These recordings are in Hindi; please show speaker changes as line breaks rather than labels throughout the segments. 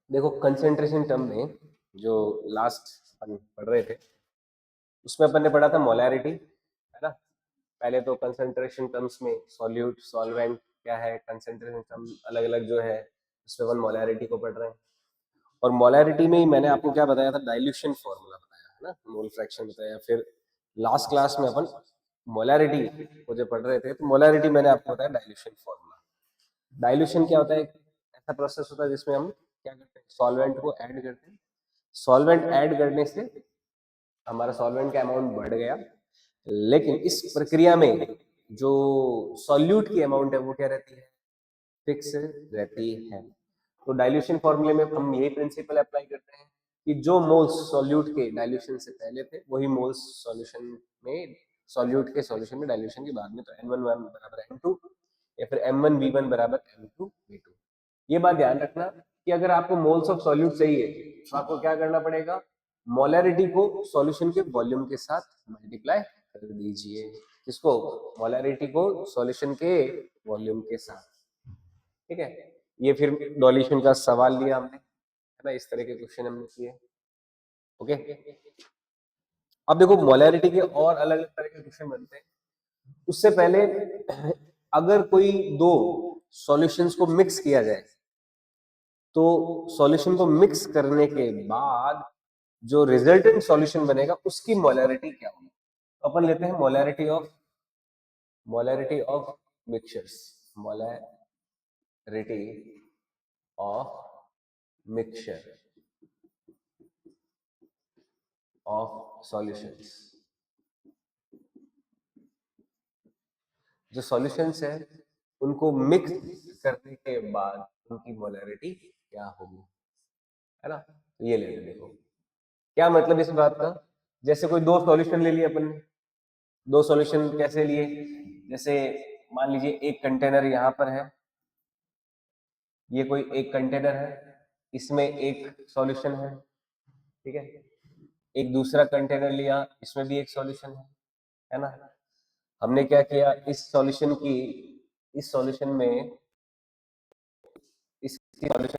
देखो कंसेंट्रेशन टर्म में जो लास्ट अपन पढ़ रहे थे उसमें अपन ने पढ़ा था मोलैरिटी, है ना। पहले तो कंसेंट्रेशन टर्म्स में सॉल्यूट सॉल्वेंट क्या है, कंसेंट्रेशन टर्म अलग अलग जो है उसमें अपन मोलैरिटी को पढ़ रहे हैं। और मोलैरिटी में ही मैंने आपको क्या बताया था, डाइल्यूशन फॉर्मूला बताया है ना, मोल फ्रैक्शन बताया। फिर लास्ट क्लास में अपन मोलैरिटी को जो पढ़ रहे थे तो मोलैरिटी मैंने आपको बताया डाइल्यूशन फॉर्मूला। डाइल्यूशन क्या होता है, ऐसा प्रोसेस होता है जिसमें हम क्या करते हैं, सॉल्वेंट को ऐड करते हैं। सॉल्वेंट ऐड करने से हमारा सॉल्वेंट का अमाउंट बढ़ गया, लेकिन इस प्रक्रिया में जो सॉल्यूट की अमाउंट है वो क्या रहती है, फिक्स रहती है। तो डाइल्यूशन फॉर्मूले में हम यही प्रिंसिपल अप्लाई करते हैं कि जो मोल्स सॉल्यूट के डाइल्यूशन से पहले थे वही मोल्स सॉल्यूशन में, सॉल्यूट के सॉल्यूशन में डाइल्यूशन के बाद में, तो N1 बराबर N2 या फिर M1V1 बराबर M2V2। ये बात ध्यान रखना कि अगर आपको मोल्स ऑफ सॉल्यूट चाहिए तो आपको क्या करना पड़ेगा, मोलैरिटी को सॉल्यूशन के वॉल्यूम के साथ मल्टीप्लाई कर दीजिए। किसको, मोलैरिटी को सॉल्यूशन के वॉल्यूम के साथ। ठीक है, ये फिर डॉल्यूशन का सवाल लिया हमने, है ना, इस तरह के क्वेश्चन हमने किए। ओके, अब देखो मोलैरिटी के और अलग अलग तरह के क्वेश्चन बनते हैं। उससे पहले अगर कोई दो सॉल्यूशंस को मिक्स किया जाए तो सॉल्यूशन को मिक्स करने के बाद जो रिजल्टेंट सॉल्यूशन बनेगा उसकी मोलैरिटी क्या होगी। तो अपन लेते हैं molarity of mixtures, molarity of mixture of solutions. जो सॉल्यूशंस है उनको मिक्स करने के बाद उनकी मोलैरिटी क्या होगी, है ना। तो ये ले लो, देखो क्या मतलब इस बात का। जैसे कोई दो सॉल्यूशन ले लिए अपन ने, दो सॉल्यूशन कैसे लिए, जैसे मान लीजिए एक कंटेनर यहाँ पर है, ये कोई एक कंटेनर है, इसमें एक सॉल्यूशन है, ठीक है। एक दूसरा कंटेनर लिया, इसमें भी एक सॉल्यूशन है ना। हमने क्या किया, इस सॉल्यूशन में इसकी सॉल्यूशन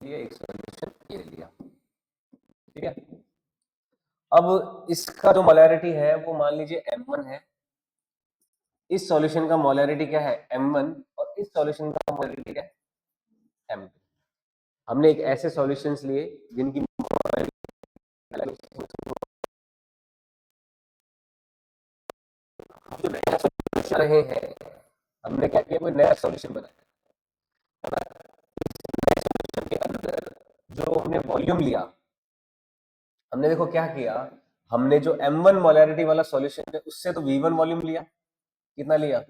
लिया, एक सॉल्यूशन ये लिया, ठीक है। अब इसका जो मोलैरिटी है वो मान लीजिए M1 है, इस सॉल्यूशन का मोलैरिटी क्या है M1, और इस सॉल्यूशन का मोलैरिटी क्या है M2। हमने एक ऐसे सॉल्यूशंस लिए जिनकी रहे हैं, हमने क्या किया, कोई नया सॉल्यूशन बनाया के अंदर, जो हमने वॉल्यूम लिया, हमने देखो क्या किया, हमने जो M1 मोलैरिटी वाला सॉल्यूशन है उससे तो V1 वॉल्यूम लिया, कितना लिया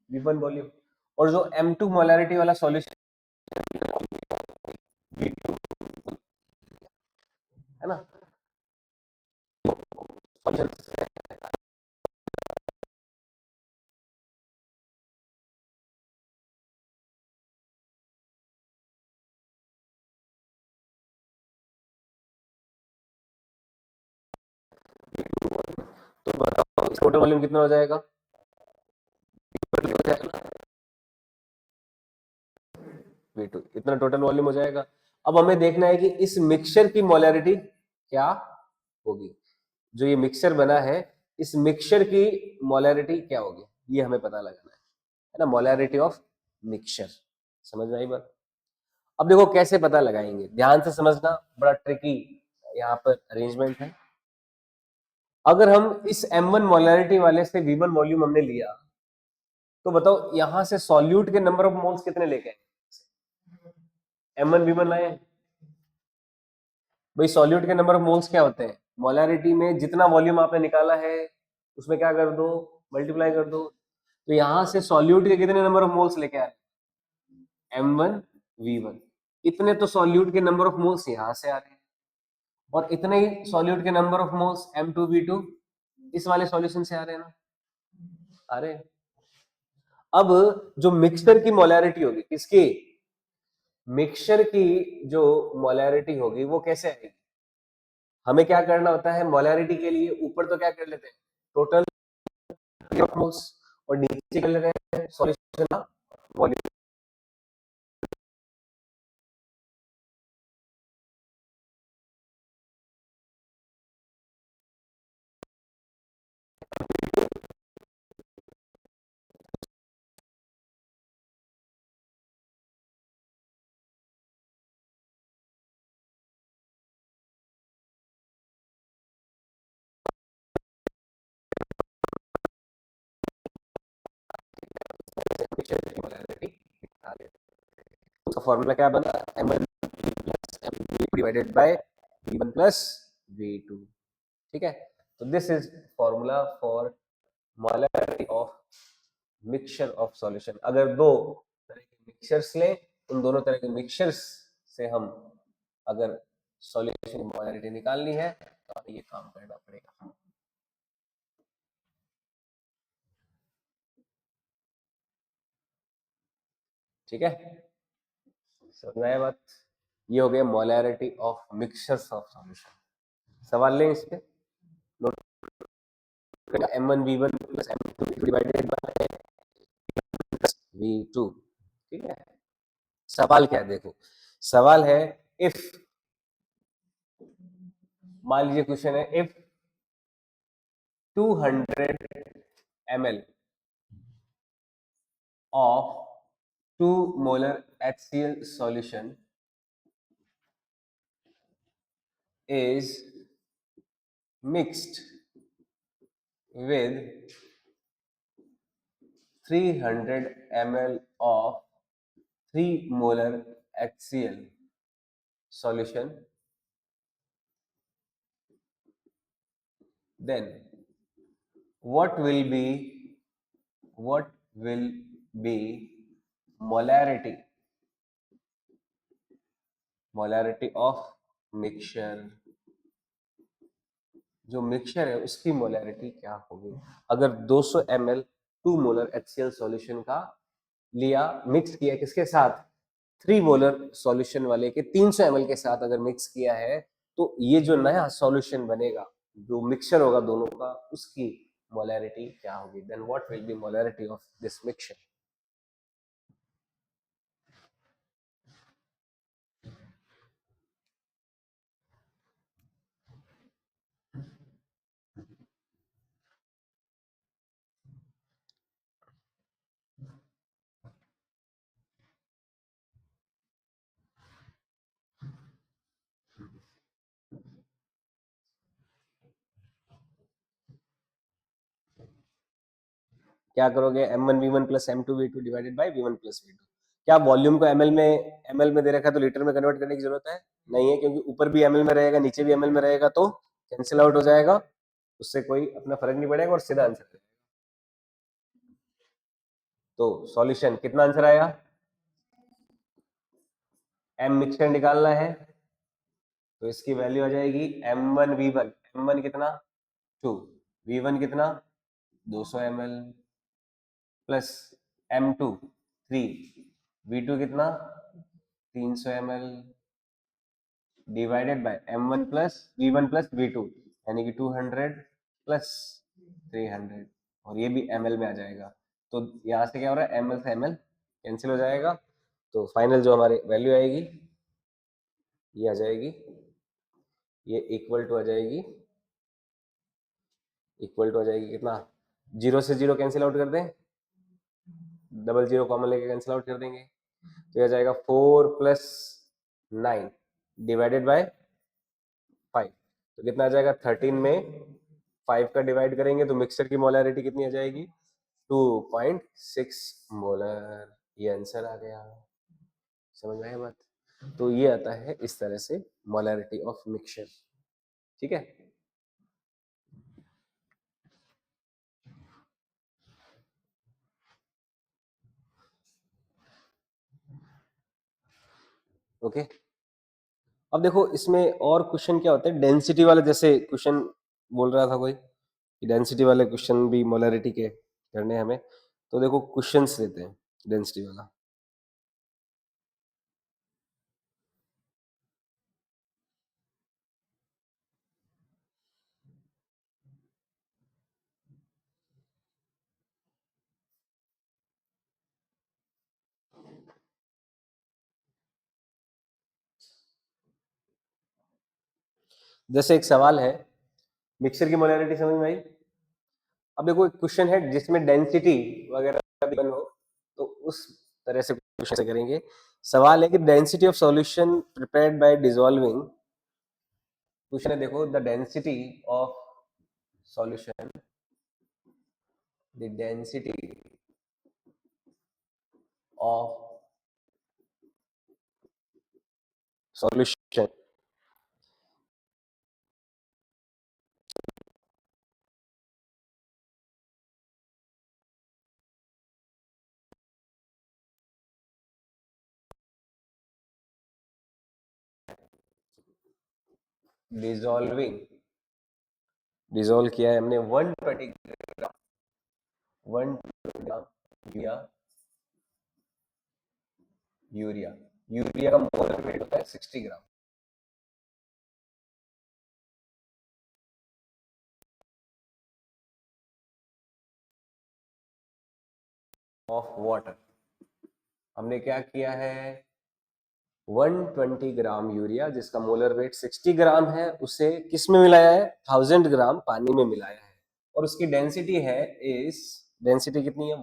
V1 वॉल्यूम, और जो M2 मोलैरिटी वाला सॉल्यूशन V2, है ना। तो बताओ टोटल वॉल्यूम कितना हो जाएगा, V2, इतना टोटल वॉल्यूम हो जाएगा। अब हमें देखना है कि इस मिक्सचर की मोलैरिटी क्या होगी, जो ये मिक्सचर बना है इस मिक्सचर की मोलैरिटी क्या होगी, ये हमें पता लगाना है ना, मोलैरिटी ऑफ मिक्सचर। समझ में आई बात। अब देखो कैसे पता लगाएंगे, ध्यान से समझना, बड़ा ट्रिकी यहाँ पर अरेंजमेंट है। अगर हम इस M1 मोलैरिटी वाले से V1 वॉल्यूम हमने लिया, तो बताओ यहां से सॉल्यूट के नंबर ऑफ मोल्स कितने लेके आए, M1 V1 लाए। भाई सॉल्यूट के नंबर ऑफ मोल्स क्या होते हैं, मोलैरिटी में जितना वॉल्यूम आपने निकाला है उसमें क्या कर दो, मल्टीप्लाई कर दो। तो यहां से सॉल्यूट के कितने नंबर ऑफ मोल्स लेके आए, M1 V1। इतने तो सॉल्यूट के नंबर ऑफ मोल्स यहां से आ रहे हैं, और इतने ही सॉल्यूट के number of moles M2 V2 इस वाले सॉल्यूशन से आ रहे हैं ना, आ रहे हैं। अब जो मिक्सचर की मोलैरिटी होगी, किसकी, मिक्सचर की जो मोलैरिटी होगी वो कैसे आएगी, हमें क्या करना होता है मोलैरिटी के लिए, ऊपर तो क्या कर लेते हैं टोटल ऑफ मोल्स, और नीचे क्या लगा है सॉल्यूशन का वॉल्यूम। उसका फॉर्मूला क्या बना, m1 plus m2 divided by v1 plus v2। ठीक है, तो this is formula for molarity of mixture of solution. अगर दो तरह के मिक्सचर्स लें, उन दोनों तरह के मिक्सचर्स से हम अगर सॉल्यूशन की मोलैरिटी निकालनी है तो हमें ये काम करना पड़ेगा। ठीक है, समझ में आया बात? ये हो गया molarity of mixtures of solution. सवाल लें इस पे, नोट करें m1 v1 plus m2 divided by v2। ठीक है, सवाल क्या है देखो, सवाल है इफ, मान लीजिए क्वेश्चन है if 200 ml of 2 molar HCl solution is mixed with 300 ml of 3 molar HCl solution, then what will be molarity of mixture, जो मिक्सचर है उसकी मोलैरिटी क्या होगी। अगर 200 ml 2 मोलर HCl सॉल्यूशन का लिया, मिक्स किया किसके साथ, 3 मोलर सॉल्यूशन वाले के 300 ml के साथ अगर मिक्स किया है, तो ये जो नया सॉल्यूशन बनेगा, जो मिक्सचर होगा दोनों का, उसकी मोलैरिटी क्या होगी। Then what will be molarity of this mixture. क्या करोगे, m1v1 plus m2v2 divided by v1 plus v2। क्या वॉल्यूम को ml में दे रखा है तो लीटर में कन्वर्ट करने की जरूरत है नहीं है, क्योंकि ऊपर भी ml में रहेगा नीचे भी ml में रहेगा, तो कैंसिल आउट हो जाएगा, उससे कोई अपना फर्क नहीं पड़ेगा और सीधा आंसर है। तो सॉल्यूशन कितना आंसर आएगा, m मिक्सचर निकालना है तो इसकी वैल्यू आ जाएगी m1v1, m1 कितना 2, v1 कितना 200 ml प्लस m2 3, v2 कितना 300 ml divided by m1 plus v1 plus v2, यानी कि 200 प्लस 300, और ये भी ml में आ जाएगा। तो यहाँ से क्या हो रहा है, ml से ml कैंसिल हो जाएगा, तो फाइनल जो हमारी वैल्यू आएगी ये आ जाएगी, ये इक्वल टू आ जाएगी कितना, जीरो से जीरो कैंसिल आउट कर दें, डबल जीरो कॉमन लेके कैंसिल आउट कर देंगे, तो ये आ जाएगा 4 प्लस 9 डिवाइडेड बाय 5, तो कितना आ जाएगा 13 में 5 का डिवाइड करेंगे तो मिक्सचर की मोलैरिटी कितनी आ जाएगी 2.6 मोलर। ये आंसर आ गया, समझ में आया बात? तो ये आता है इस तरह से मोलैरिटी ऑफ मिक्सचर। ठीक है, ओके। अब देखो इसमें और क्वेश्चन क्या होते हैं डेंसिटी वाले, जैसे क्वेश्चन बोल रहा था कोई कि डेंसिटी वाले क्वेश्चन भी मोलैरिटी के करने हैं हमें, तो देखो क्वेश्चंस लेते हैं डेंसिटी वाला। जैसे एक सवाल है, मिक्सचर की मोलैरिटी समझ में आई? अब देखो एक क्वेश्चन है जिसमें डेंसिटी वगैरह गिवन हो, तो उस तरह से क्वेश्चन से करेंगे। सवाल है कि density of solution prepared by dissolving, question है देखो, the density of solution, the density of solution dissolving, dissolve किया है हमने 120 ग्राम, 120 ग्राम यूरिया, यूरिया यूरिया का मोलर वेट होता है 60 ग्राम ऑफ वाटर। हमने क्या किया है, 120 ग्राम यूरिया जिसका मोलर वेट 60 ग्राम है, उसे किस में मिलाया है, 1000 ग्राम पानी में मिलाया है, और उसकी डेंसिटी है इस, डेंसिटी कितनी है,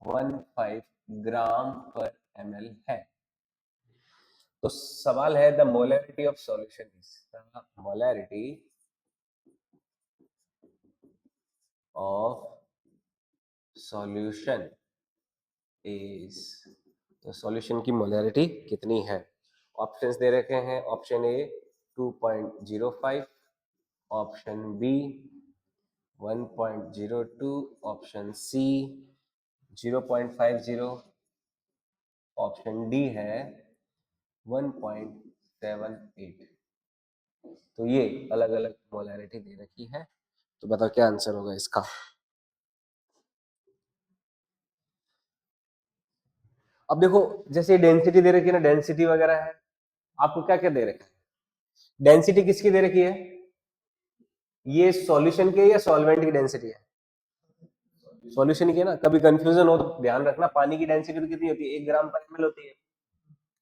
1.15 ग्राम पर ml है। तो सवाल है, the molarity of solution is, molarity of solution is, तो सॉल्यूशन की मोलैरिटी कितनी है। ऑप्शंस दे रखे हैं, option A 2.05, option B 1.02, option C 0.50, option D है 1.78। तो ये अलग अलग मोलैरिटी दे रखी है, तो बताओ क्या आंसर होगा इसका। अब देखो, जैसे डेंसिटी दे रखी है ना, डेंसिटी वगैरह है, आपको क्या क्या दे रखा है, डेंसिटी किसकी दे रखी है, ये सॉल्यूशन की या सॉल्वेंट की डेंसिटी है, सॉल्यूशन की है ना। कभी कंफ्यूजन हो तो ध्यान रखना, पानी की डेंसिटी तो कितनी होती है, 1 ग्राम पर ml होती है,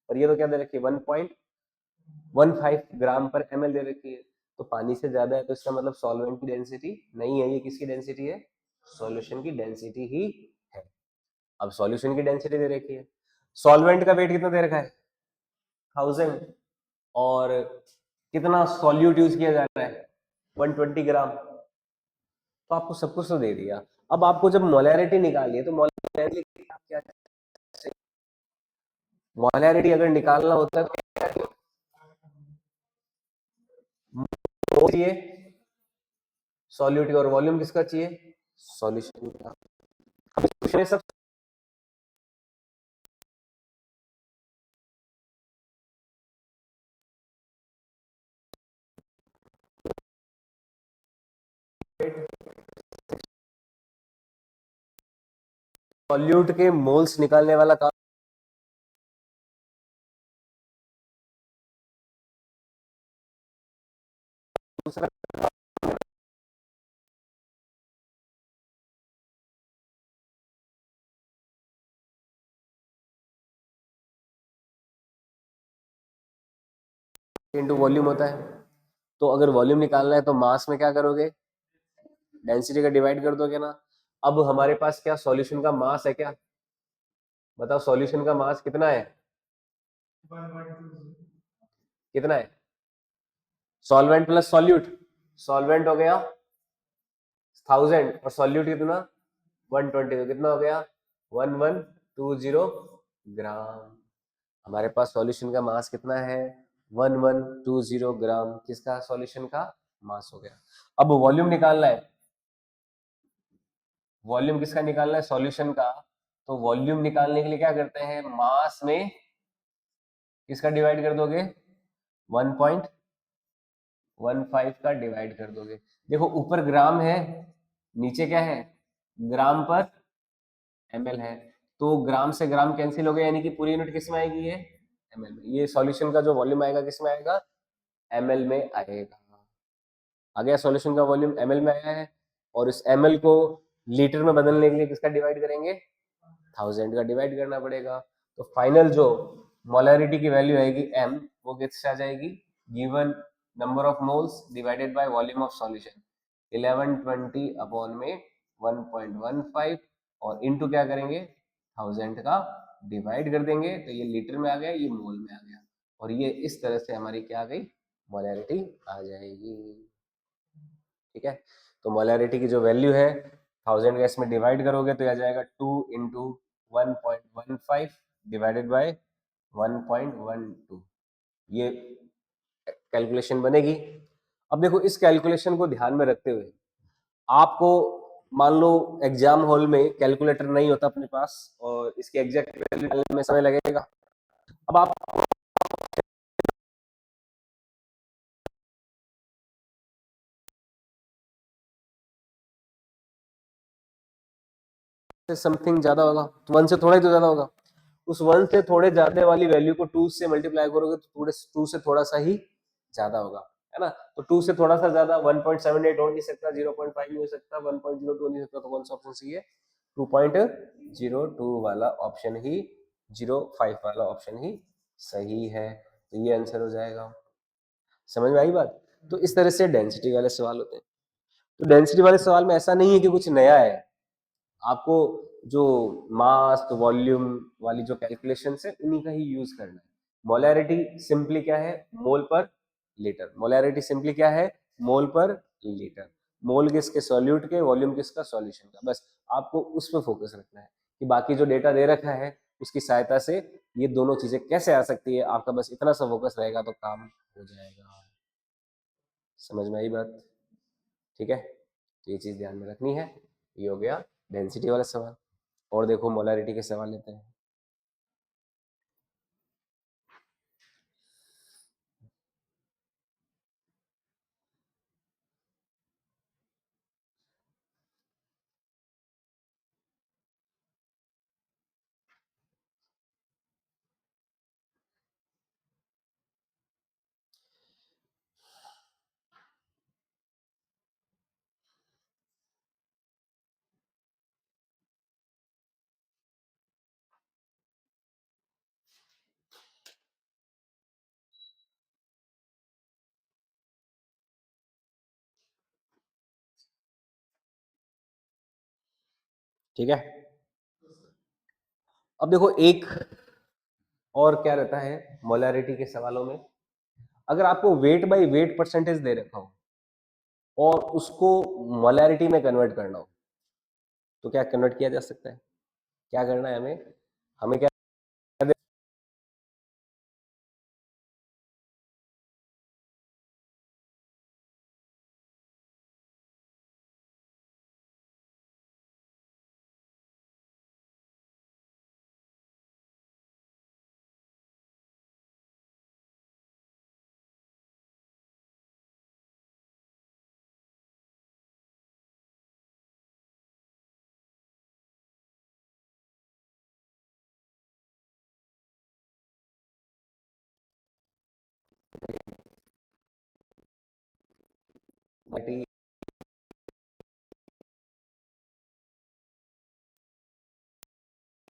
और ये तो क्या दे रखी है, 1.15 ग्राम पर ml दे रखी है। तो पानी से ज्यादा है, तो इसका मतलब सॉल्वेंट की डेंसिटी नहीं है, ये किसकी डेंसिटी है, सॉल्यूशन की डेंसिटी ही है। अब सॉल्यूशन की डेंसिटी दे रखी है, सॉल्वेंट का वेट कितना दे रखा है, 1000, और कितना सॉल्यूट यूज किया जा रहा है, 120 ग्राम। तो आपको सब कुछ तो दे दिया, अब आपको जब मोलैरिटी निकालनी है, तो मोलैरिटी क्या, मोलैरिटी अगर निकालना होता है तो क्या चाहिए, सॉल्यूट, और वॉल्यूम किसका चाहिए, सॉल्यूशन का। अब इस क्वेश्चन में सब सॉल्यूट के मोल्स निकालने वाला काम दूसरा इंटू वॉल्यूम होता है। तो अगर वॉल्यूम निकालना है तो मास में क्या करोगे, डेंसिटी का डिवाइड कर दोगे ना। अब हमारे पास क्या सॉल्यूशन का मास है क्या, बताओ सॉल्यूशन का मास कितना है, कितना है, सॉल्वेंट प्लस सॉल्यूट, सॉल्वेंट हो गया 1000 और सॉल्यूट कितना 120, तो कितना हो गया 1120 ग्राम। हमारे पास सॉल्यूशन का मास कितना है, 1120 ग्राम, किसका, सॉल्यूशन का मास हो गया। अब वॉल्यूम निकालना है, वॉल्यूम किसका निकालना है, सॉल्यूशन का। तो वॉल्यूम निकालने के लिए क्या करते हैं, मास में किसका डिवाइड कर दोगे, 1.15 का डिवाइड कर दोगे। देखो ऊपर ग्राम है, नीचे क्या है, ग्राम पर ml है, तो ग्राम से ग्राम कैंसिल हो गया, यानी कि पूरी यूनिट किस में आएगी, ये ml में। ये सॉल्यूशन का जो वॉल्यूम आएगा किस में आएगा, ml में आएगा। आ गया, सॉल्यूशन का वॉल्यूम ml में आया है, और इस ml को लीटर में बदलने के लिए किसका डिवाइड करेंगे, 1000 का डिवाइड करना पड़ेगा। तो फाइनल जो मोलैरिटी की वैल्यू आएगी m, वो किससे आ जाएगी, given number of moles divided by volume of solution 1120 upon में 1.15 और इनटू क्या करेंगे 1000 का डिवाइड कर देंगे तो ये लीटर में आ गया, ये मोल में आ गया और ये इस तरह से हमारी क्या आ गई मोलैरिटी आ जाएगी। ठीक है, तो मोलैरिटी की जो वैल्यू है 1000 का इसमें डिवाइड करोगे तो आ जाएगा 2 इंटू 1.15 डिवाइडेड बाय 1.12, ये कैलकुलेशन बनेगी। अब देखो इस कैलकुलेशन को ध्यान में रखते हुए आपको मान लो एग्जाम हॉल में कैलकुलेटर नहीं होता अपने पास और इसके एग्जैक्ट वैल्यू निकालने में समय लगेगा। अब आप समथिंग ज्यादा होगा तो 1 से थोड़ा ही तो ज्यादा होगा, उस 1 से थोड़े ज्यादा वाली वैल्यू को 2 से मल्टीप्लाई करोगे तो थोड़े 2 से थोड़ा सा ही ज्यादा होगा, है ना। तो 2 से थोड़ा सा ज्यादा 1.78 हो नहीं सकता, 0.5 नहीं हो सकता, 1.02 नहीं हो सकता, तो कौन सा ऑप्शन सही है 2.02 वाला ऑप्शन ही 05 वाला ऑप्शन ही सही है, तो ये आंसर हो जाएगा। समझ में आई बात। तो इस तरह से डेंसिटी वाले सवाल होते हैं। तो डेंसिटी वाले सवाल में ऐसा नहीं है कि कुछ नया है, आपको जो मास वॉल्यूम वाली जो कैलकुलेशन है उन्हीं का ही यूज करना है। मोलैरिटी सिंपली क्या है मोल पर लीटर, मोलैरिटी सिंपली क्या है मोल पर लीटर, मोल किसके सॉल्यूट के, वॉल्यूम किसका सॉल्यूशन का, बस आपको उस पर फोकस रखना है कि बाकी जो डेटा दे रखा है उसकी सहायता से ये दोनों चीजें कैसे आ सकती है, आपका बस इतना सा फोकस रहेगा तो काम हो जाएगा। समझ में आई बात। ठीक है, तो ये चीज ध्यान में रखनी है। ये हो गया डेंसिटी वाला सवाल। और देखो मोलैरिटी के सवाल लेते हैं। ठीक है, अब देखो एक और क्या रहता है मोलैरिटी के सवालों में, अगर आपको वेट बाय वेट परसेंटेज दे रखा हो और उसको मोलैरिटी में कन्वर्ट करना हो तो क्या कन्वर्ट किया जा सकता है, क्या करना है हमें, हमें क्या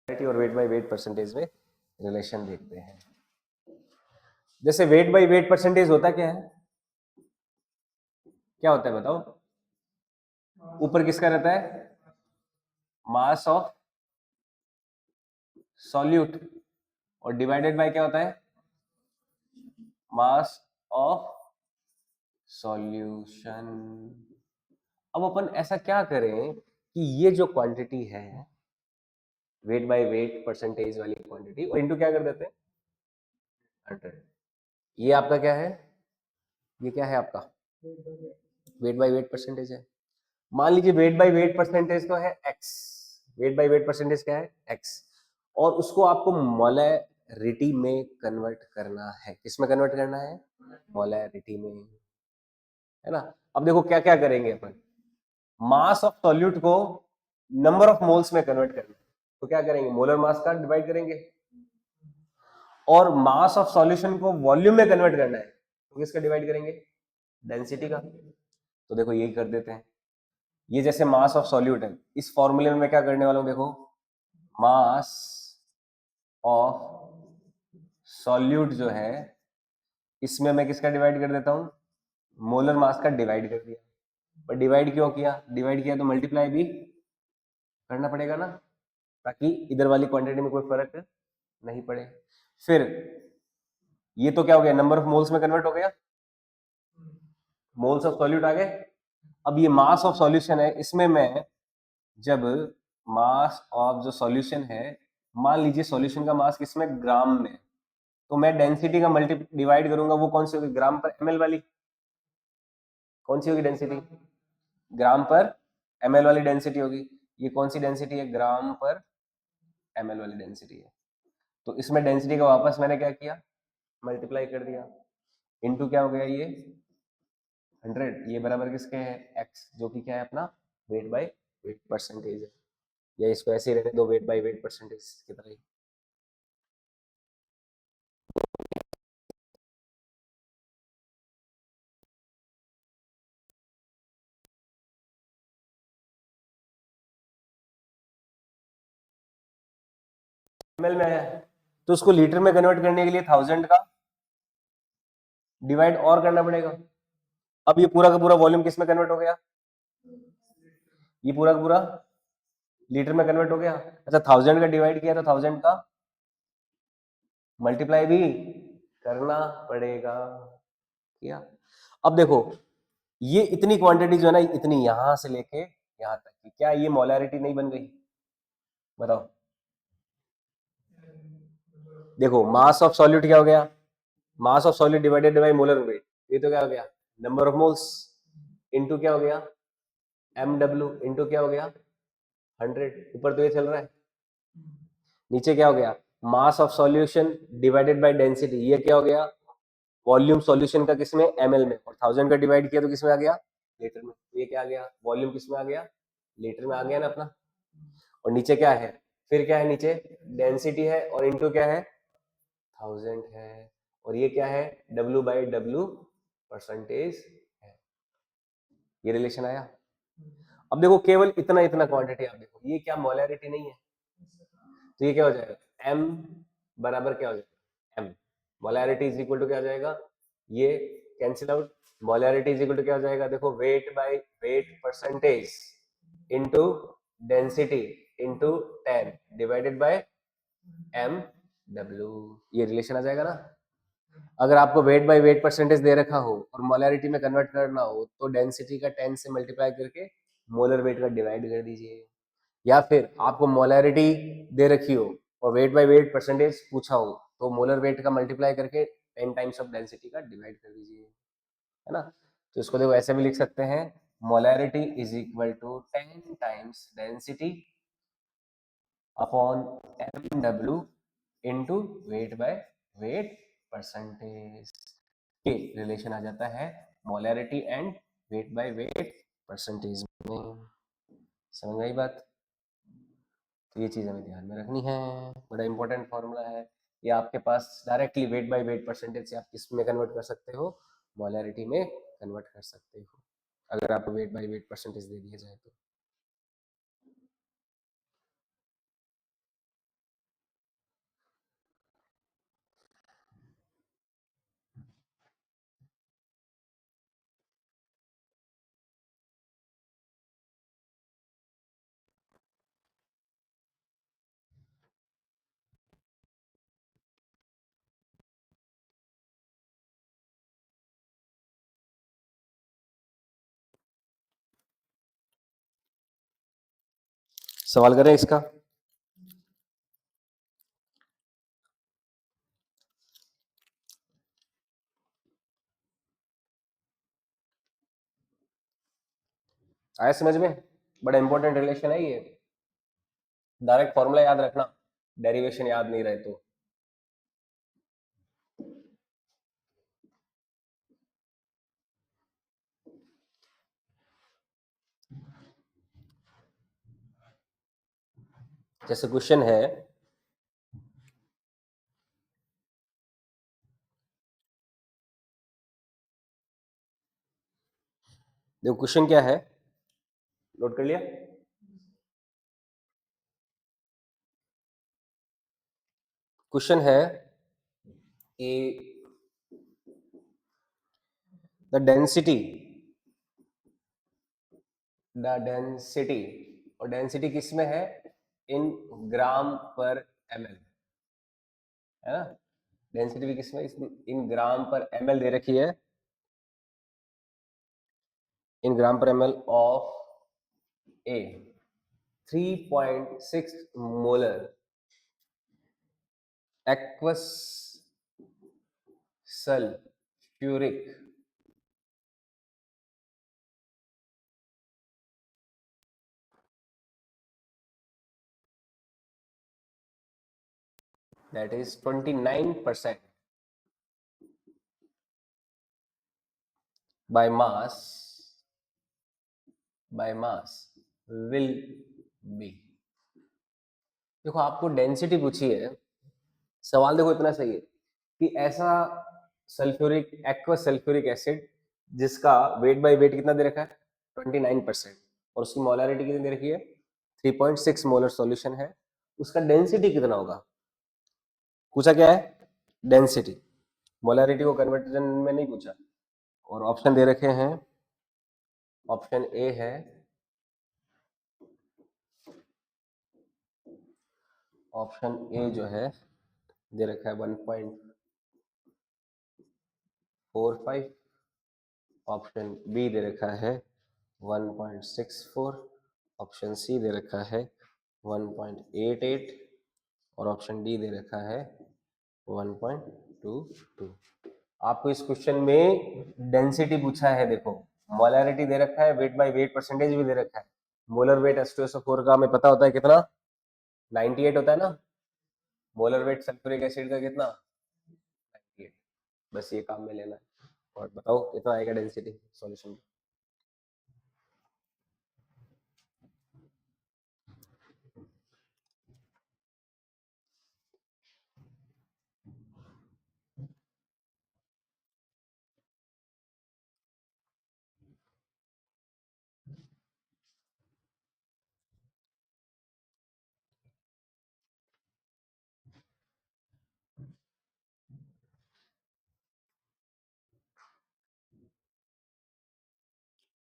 और वेट बाय वेट परसेंटेज में रिलेशन देखते हैं। जैसे वेट बाय वेट परसेंटेज होता क्या है, क्या होता है बताओ, ऊपर किसका रहता है मास ऑफ सॉल्यूट और डिवाइडेड बाय क्या होता है मास ऑफ सॉल्यूशन। अब अपन ऐसा क्या करें कि ये जो क्वांटिटी है वेट बाय वेट परसेंटेज वाली क्वांटिटी और इनटू क्या कर देते हैं 100, ये आपका क्या है, ये क्या है आपका वेट बाय वेट परसेंटेज है। मान लीजिए वेट बाय वेट परसेंटेज तो है x, wait by weight percentage क्या है x, और उसको आपको मोलैरिटी में कन्वर्ट करना है, किस में कन्वर्ट करना है मोलैरिटी में, है ना। अब देखो क्या क्या करेंगे अपन, मास ऑफ सॉल्यूट को नंबर ऑफ मोल्स में कन्वर्ट करना है तो क्या करेंगे मोलर मास का डिवाइड करेंगे, और मास ऑफ सॉल्यूशन को वॉल्यूम में कन्वर्ट करना है तो किसका डिवाइड करेंगे डेंसिटी का। तो देखो यही कर देते हैं, ये जैसे मास ऑफ सॉल्यूट है इस फॉर्मूले में मैं क्या करने वाला हूं देखो मास ऑफ सॉल्यूट जो है इसमें मैं किसका डिवाइड कर देता हूं मोलर मास का डिवाइड कर दिया। पर डिवाइड क्यों किया? डिवाइड किया तो मल्टीप्लाई भी करना पड़ेगा ना, ताकि इधर वाली क्वांटिटी में कोई फर्क नहीं पड़े। फिर ये तो क्या हो गया, नंबर ऑफ मोल्स में कन्वर्ट हो गया, मोल्स ऑफ सॉल्यूट आ गए। अब ये मास ऑफ सॉल्यूशन है, इसमें मैं जब मास ऑफ जो सॉल्यूशन है, मान लीजिए सॉल्यूशन का मास किसमें, ग्राम में, तो मैं डेंसिटी का मल्टी डिवाइड करूंगा, वो कौन सी होगी, ग्राम पर एमएल वाली। कौन सी होगी डेंसिटी? ग्राम पर एमएल वाली डेंसिटी होगी। ये कौन सी डेंसिटी है, ग्राम पर एमएल वाली डेंसिटी है। तो इसमें डेंसिटी का वापस मैंने क्या किया, मल्टीप्लाई कर दिया, इनटू क्या हो गया ये 100, ये बराबर किसके है, एक्स, जो कि क्या है अपना वेट बाय वेट परसेंटेज है। या इसको ऐसे ही रहने दो, वेट बाय वेट परसेंटेज की तरह ही। एमएल में है तो उसको लीटर में कन्वर्ट करने के लिए 1000 का डिवाइड और करना पड़ेगा। अब ये पूरा का पूरा वॉल्यूम किस में कन्वर्ट हो गया, ये पूरा का पूरा लीटर में कन्वर्ट हो गया। अच्छा 1000 का डिवाइड किया तो 1000 का मल्टीप्लाई भी करना पड़ेगा, किया। अब देखो ये इतनी क्वांटिटी जो है ना, इतनी यहां से लेके यहां तक की, क्या ये मोलैरिटी नहीं बन गई? बताओ। देखो मास ऑफ सॉल्यूट क्या हो गया, mass of solute divided by molar wait, ये तो क्या हो गया, नंबर ऑफ मोल्स, इनटू क्या हो गया, एम डब्ल्यू, इनटू क्या हो गया 100। ऊपर तो ये चल रहा है, नीचे क्या हो गया, mass of solution divided by density, ये क्या हो गया, वॉल्यूम सॉल्यूशन का किसमें, एमएल में, और 1000 का डिवाइड किया तो किसमें आ गया, लीटर में। तो ये क्या आ गया, वॉल्यूम किसमें आ गया, लीटर में आ गया ना अपना। और नीचे क्या है, फिर क्या है नीचे, डेंसिटी है, और इनटू क्या है 1000 है, और ये क्या है डब्ल्यू बाई डब्ल्यू परसेंटेज है। ये रिलेशन आया। अब देखो केवल इतना इतना क्वांटिटी, आप देखो ये क्या मोलैरिटी नहीं है, तो ये क्या हो जाएगा, एम बराबर क्या हो जाएगा, M, molarity is equal to क्या हो जाएगा, ये cancel out, molarity is equal to क्या हो जाएगा, देखो weight by weight percentage into density into 10 divided by M W, ये रिलेशन आ जाएगा ना। अगर आपको वेट बाय वेट परसेंटेज दे रखा हो और मोलैरिटी में कन्वर्ट करना हो, तो डेंसिटी का 10 से मल्टीप्लाई करके मोलर वेट का डिवाइड कर दीजिए। या फिर आपको मोलैरिटी दे रखी हो और वेट बाय वेट परसेंटेज पूछा हो, तो मोलर वेट का मल्टीप्लाई करके 10 टाइम्स ऑफ डेंसिटी का डिवाइड कर दीजिए, है ना। तो इसको देखो ऐसे भी लिख सकते हैं, molarity is equal to 10 times density upon M W into weight by weight percentage. ये रिलेशन आ जाता है molarity and weight by weight percentage में। समझ आई बात? तो ये चीज़ हमें ध्यान में रखनी है, बड़ा इंपॉर्टेंट फॉर्मूला है। ये आपके पास directly weight by weight percentage से आप किस में कन्वर्ट कर सकते हो, मोलैरिटी में कन्वर्ट कर सकते हो, अगर आपको वेट बाय वेट परसेंटेज दे दिया जाए तो। सवाल करें इसका? आया समझ में? बड़ा इंपॉर्टेंट रिलेशन है ये, डायरेक्ट फॉर्मूला याद रखना, डेरिवेशन याद नहीं रहे तो। जैसे क्वेश्चन है, देखो क्वेश्चन क्या है, नोट कर लिया। क्वेश्चन है कि द डेंसिटी, द डेंसिटी, और डेंसिटी किस में है, इन ग्राम पर एमएल, है ना। डेंसिटी भी किसमें, इन ग्राम पर एमएल दे रखी है, इन ग्राम पर ML of A 3.6 molar aqueous sulphuric that is 29% by mass will be। देखो आपको डेंसिटी पूछी है, सवाल देखो इतना सही है कि ऐसा सल्फ्यूरिक एक्वस सल्फ्यूरिक एसिड जिसका वेट बाय वेट कितना दे रखा है 29%, और उसकी मोलरिटी कितनी दे रखी है 3.6 मोलर सॉल्यूशन है, उसका डेंसिटी कितना होगा, पूछा क्या है, डेंसिटी। मोलरिटी को कन्वर्जन में नहीं पूछा। और ऑप्शन दे रखे हैं, ऑप्शन ए है, ऑप्शन ए जो है दे रखा है 1.45, ऑप्शन बी दे रखा है 1.64, ऑप्शन सी दे रखा है 1.88 और ऑप्शन डी दे रखा है 1.22। आपको इस क्वेश्चन में डेंसिटी पूछा है, देखो मोलैरिटी दे रखा है, वेट बाय वेट परसेंटेज भी दे रखा है। मोलर वेट H2SO4 का हमें पता होता है कितना, 98 होता है ना। मोलर वेट सल्फ्यूरिक एसिड का कितना, 98। बस ये काम में लेना है, और बताओ कितना आएगा डेंसिटी सॉल्यूशन।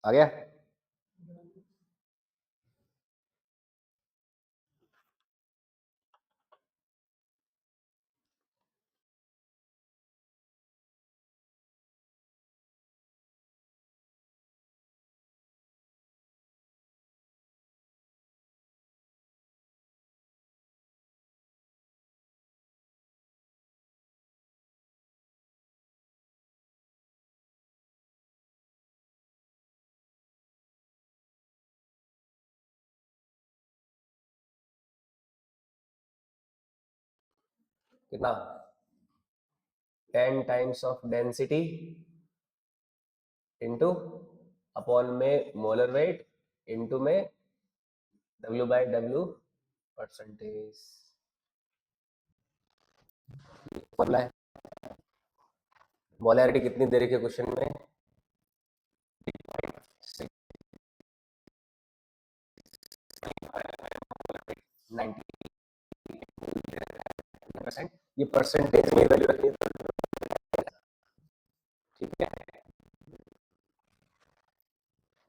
आ गया, कितना 10 times of density into upon में मोलर वेट इंटू में W/W परसेंटेज, फॉर्मूला है। मोलैरिटी कितनी दे रखी है क्वेश्चन में, 90%, ये परसेंटेज में वैल्यू रखनी है, ठीक है।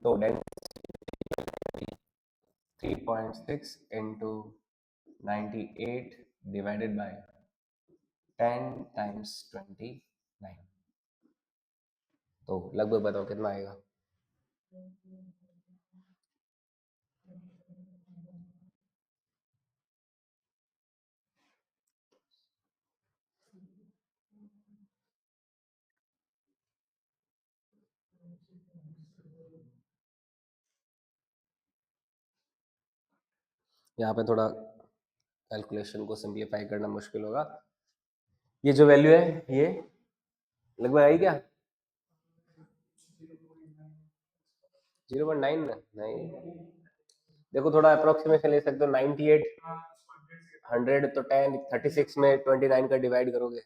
तो density 3.6 into 98 divided by 10 times 29, तो लगभग बताओ कितना आएगा। यहाँ पे थोड़ा कैलकुलेशन को सिंप्लीफाई करना मुश्किल होगा। ये जो वैल्यू है ये लगभग आई क्या, 0.9 नहीं, देखो थोड़ा अप्रोक्सीमेशन ले सकते हो, 98 100 तो 10 36 में 29 का डिवाइड करोगे,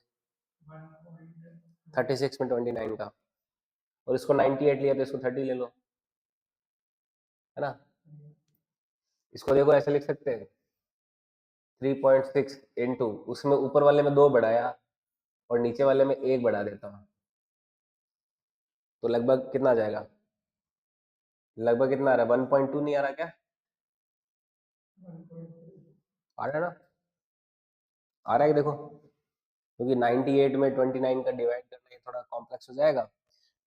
36 में 29 का, और इसको 98 लिया तो इसको 30 ले लो, है ना। इसको देखो ऐसे लिख सकते हैं 3.6 इंटू, उसमें ऊपर वाले में 2 बढ़ाया और नीचे वाले में 1 बढ़ा देता हूँ, तो लगभग कितना आ जाएगा, लगभग कितना आ रहा है, 1.2 नहीं आ रहा क्या, आ रहा है ना, आ रहा है कि देखो, क्योंकि 98 में 29 का डिवाइड करना ये थोड़ा कॉम्प्लेक्स हो जाएगा।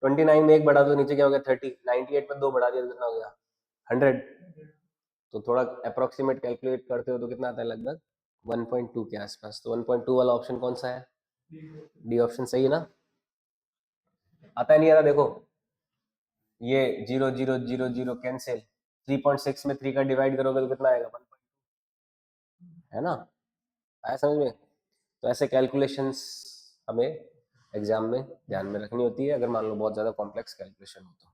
29 में एक बढ़ा दो नीचे क्या हो गया 30, 98 में दो बढ़ा दिया तो कितना हो गया 100। तो थोड़ा अप्रोक्सीमेट कैलकुलेट करते हो तो कितना आता है लगभग 1.2 के आसपास। तो 1.2 वाला ऑप्शन कौन सा है, डी ऑप्शन सही है ना। आता है नहीं आ रहा, देखो ये 0 0 0 0 कैंसिल, 3.6 में 3 का डिवाइड करोगे तो कितना आएगा 1, है ना, आया समझ में। तो ऐसे कैलकुलेशंस हमें एग्जाम में ध्यान में रखनी होती है, अगर मान लो बहुत ज्यादा कॉम्प्लेक्स कैलकुलेशन हो तो।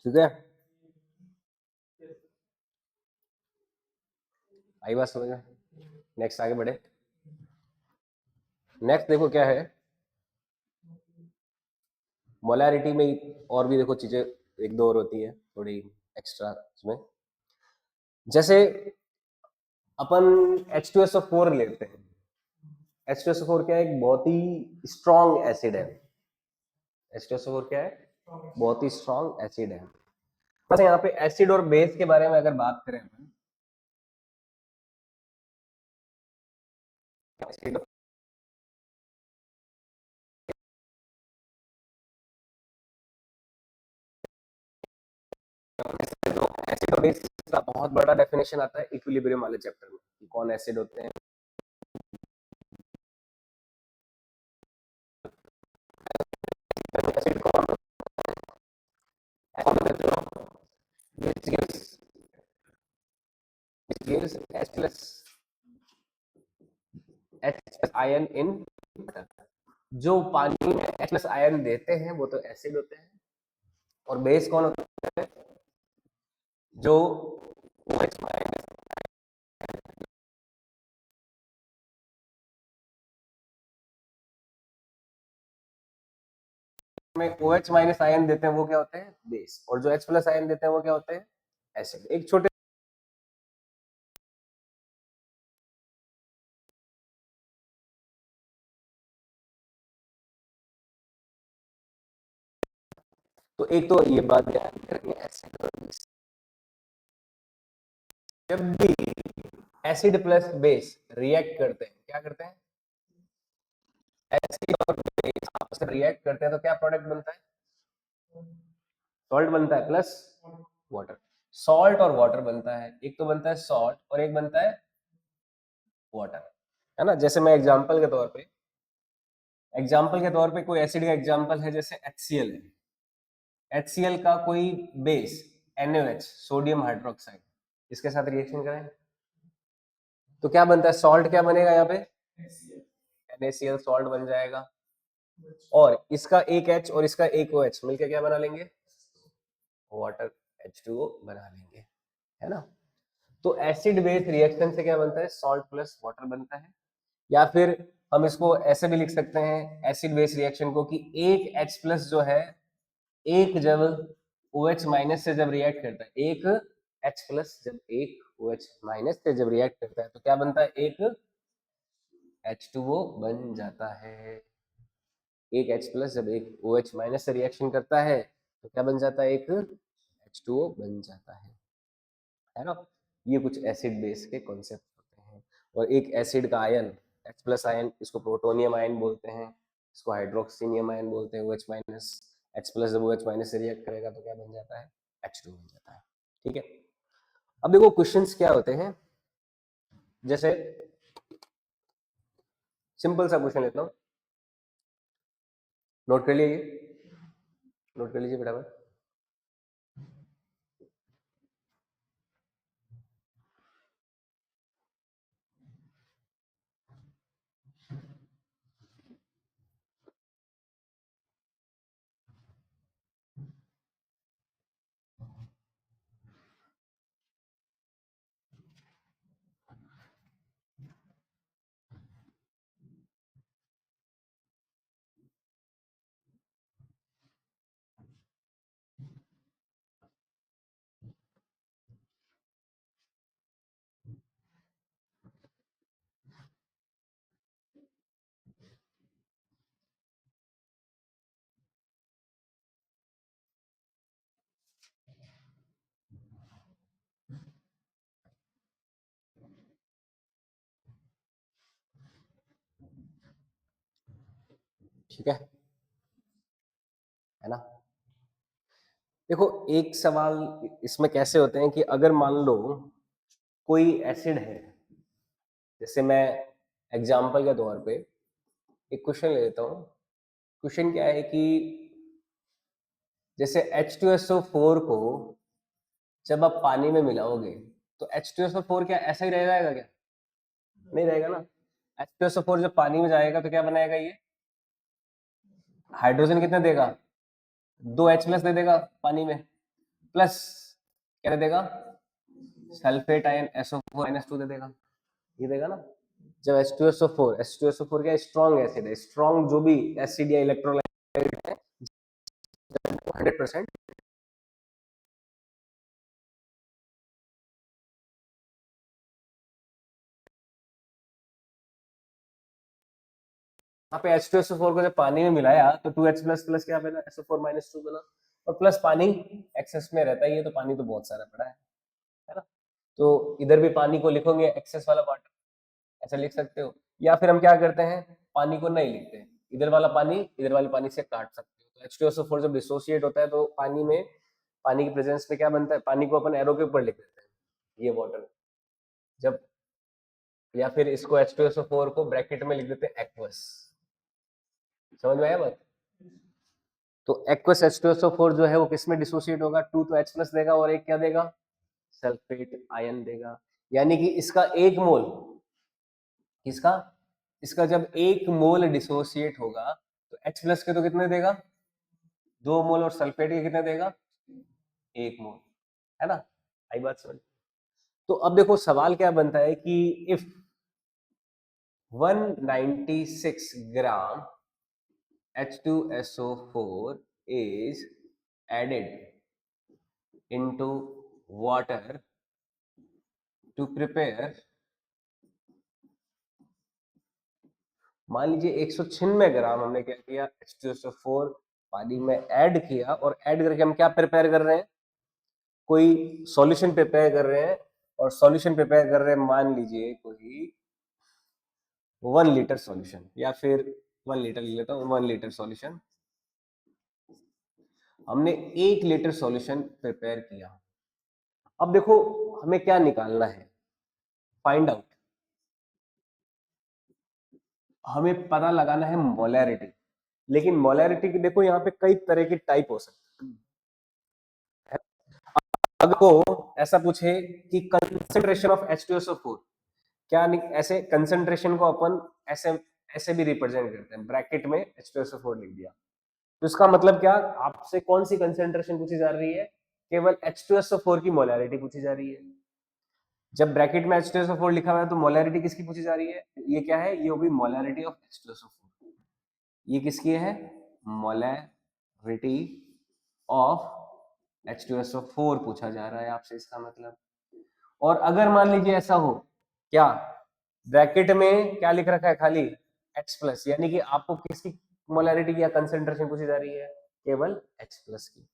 ठीक है, आई बात समझ में। नेक्स्ट आगे बढ़े। नेक्स्ट देखो क्या है, मोलैरिटी में और भी देखो चीजें एक दो और होती है थोड़ी एक्स्ट्रा उसमें। जैसे अपन H2SO4 लेते हैं, H2SO4 क्या है, एक बहुत ही स्ट्रॉन्ग एसिड है। H2SO4 क्या है, बहुत ही स्ट्रॉन्ग एसिड है। बस यहाँ पे एसिड और बेस के बारे में अगर बात करें अपन, एसिड और बेस का बहुत बड़ा डेफिनेशन आता है इक्विलिब्रियम वाले चैप्टर में कि कौन एसिड होते हैं, एसिड कौन, which gives H plus ion इन, जो पानी में H प्लस आयन देते हैं वो तो एसिड होते हैं, और बेस कौन होता है, जो OH में OH माइनस आयन देते हैं वो क्या होते हैं बेस, और जो H प्लस आयन देते हैं वो क्या होते हैं एसिड। एक छोटे तो एक तो ये बात ध्यान रखिए, एसिड और बेस, जब भी एसिड प्लस बेस रिएक्ट करते हैं क्या करते हैं, एसिड और बेस आपस में रिएक्ट करते हैं तो क्या प्रोडक्ट बनता है, सॉल्ट बनता है प्लस वाटर। सॉल्ट और वाटर बनता है, एक तो बनता है सॉल्ट और एक बनता है वाटर, है ना। जैसे मैं एग्जाम्पल के तौर पे कोई एसिड का एग्जाम्पल है जैसे HCl है, HCl का कोई बेस NaOH सोडियम हाइड्रोक्साइड, इसके साथ रिएक्शन करें तो क्या बनता है, सॉल्ट क्या बनेगा यहाँ पे NaCl सॉल्ट बन जाएगा, और इसका एक H और इसका एक OH मिलकर क्या बना लेंगे, वाटर H2O बना लेंगे, है ना। तो एसिड बेस रिएक्शन से क्या बनता है, सॉल्ट प्लस वाटर बनता है। या फिर हम इसको ऐसे भी लिख सकते हैं एसिड बेस रिएक्शन को कि एक H प्लस जो है, एक जब OH माइनस से जब रिएक्ट करता है, एक H प्लस जब एक OH माइनस से जब रिएक्ट करता है तो क्या बनता है, एक H2O बन जाता है। एक H प्लस जब एक OH माइनस से रिएक्शन करता है तो क्या बन जाता है, एक H2O बन जाता है ना। ये कुछ एसिड बेस के कॉन्सेप्ट होते हैं। और एक एसिड का आयन H प्लस आयन, इसको प्रोटोनियम आयन बोलते हैं, इसको हाइड्रोक्सिनियम आयन बोलते हैं। OH माइनस H प्लस जब OH माइनस से रिएक्ट करेगा तो क्या बन जाता है, H2 बन जाता है। ठीक है, अब देखो क्वेश्चंस क्या होते हैं, जैसे सिंपल सा क्वेश्चन लेता हूँ, नोट कर लीजिए, नोट कर लीजिए बेटा। ठीक है ना। देखो एक सवाल इसमें कैसे होते हैं कि अगर मान लो कोई एसिड है, जैसे मैं एग्जाम्पल के तौर पे एक क्वेश्चन ले लेता हूँ। क्वेश्चन क्या है कि जैसे H2SO4 को जब आप पानी में मिलाओगे तो H2SO4 क्या ऐसा ही रह जाएगा क्या? नहीं रहेगा ना। H2SO4 जब पानी में जाएगा तो क्या बनाएगा ये, हाइड्रोजन कितने देगा, 2H प्लस दे देगा पानी में, प्लस क्या दे देगा, सल्फेट आयन SO4 - 2 दे देगा, ये देगा ना। जब H2SO4 क्या स्ट्रॉन्ग एसिड है, स्ट्रॉन्ग जो भी एसिड या इलेक्ट्रोलाइट है 100% यहाँ पे H2SO4 को जब पानी में मिलाया तो 2H प्लस प्लस क्या बना, SO4 - 2 बना, और प्लस पानी एक्सेस में रहता ही है तो पानी तो बहुत सारा पड़ा है ना। तो इधर भी पानी को लिखोगे एक्सेस वाला वाटर, ऐसा लिख सकते हो, या फिर हम क्या करते हैं पानी को नहीं लिखते, इधर वाला पानी इधर वाले पानी से काट सकते हो। तो H2SO4 जब डिसोसिएट होता है तो पानी में, पानी की प्रेजेंस में क्या बनता है, पानी को अपन एरो के ऊपर लिख देते हैं ये वाटर, जब, या फिर इसको H2SO4 को ब्रैकेट में लिख देते हैं एक्वस। समझ में आया बात? तो एक्वस H2SO4 जो है वो किस में डिसोसिएट होगा, 2 तो H प्लस देगा और एक क्या देगा, सल्फेट आयन देगा। यानी कि इसका एक मोल, इसका इसका जब एक मोल डिसोसिएट होगा तो H प्लस के तो कितने देगा, 2 मोल, और सल्फेट के कितने देगा, 1 मोल, है ना। आई बात समझ? तो अब देखो सवाल क्या बनता है कि if 196 gram H2SO4 is added into water to prepare, मान लीजिए 196 ग्राम हमने क्या किया, H2SO4 पानी में ऐड किया, और ऐड करके हम क्या प्रिपेयर कर रहे हैं, कोई सॉल्यूशन प्रिपेयर कर रहे हैं, और सॉल्यूशन प्रिपेयर कर रहे हैं मान लीजिए कोई 1 लीटर सॉल्यूशन, या फिर 1 लीटर ले लेता हूँ, 1 लीटर सॉल्यूशन, हमने 1 लीटर सॉल्यूशन प्रिपेयर किया। अब देखो हमें क्या निकालना है, फाइंड आउट, हमें पता लगाना है मोलैरिटी। लेकिन मोलैरिटी की देखो यहाँ पे कई तरह की टाइप हो सकती है। अगर को ऐसा पूछे कि कंसेंट्रेशन ऑफ H2SO4 क्या, ऐसे कंसेंट्रेशन को अपन ऐसे ऐसे भी रिप्रेजेंट करते हैं, ब्रैकेट में H2SO4 लिख दिया, तो इसका मतलब क्या, आपसे कौन सी कंसेंट्रेशन पूछी जा रही है, केवल H2SO4 की मोलैरिटी पूछी जा रही है। जब ब्रैकेट में H2SO4 लिखा हुआ है तो मोलैरिटी किसकी पूछी जा रही है, ये क्या है, ये होगी मोलैरिटी ऑफ H2SO4। ये किसकी है, मोलैरिटी ऑफ H2SO4 पूछा जा रहा है आपसे, इसका मतलब। और अगर मान लीजिए ऐसा हो, क्या ब्रैकेट में क्या लिख रखा है, खाली H प्लस, यानी कि आपको किसकी मोलैरिटी या कंसेंट्रेशन पूछी जा रही है, केवल H प्लस की।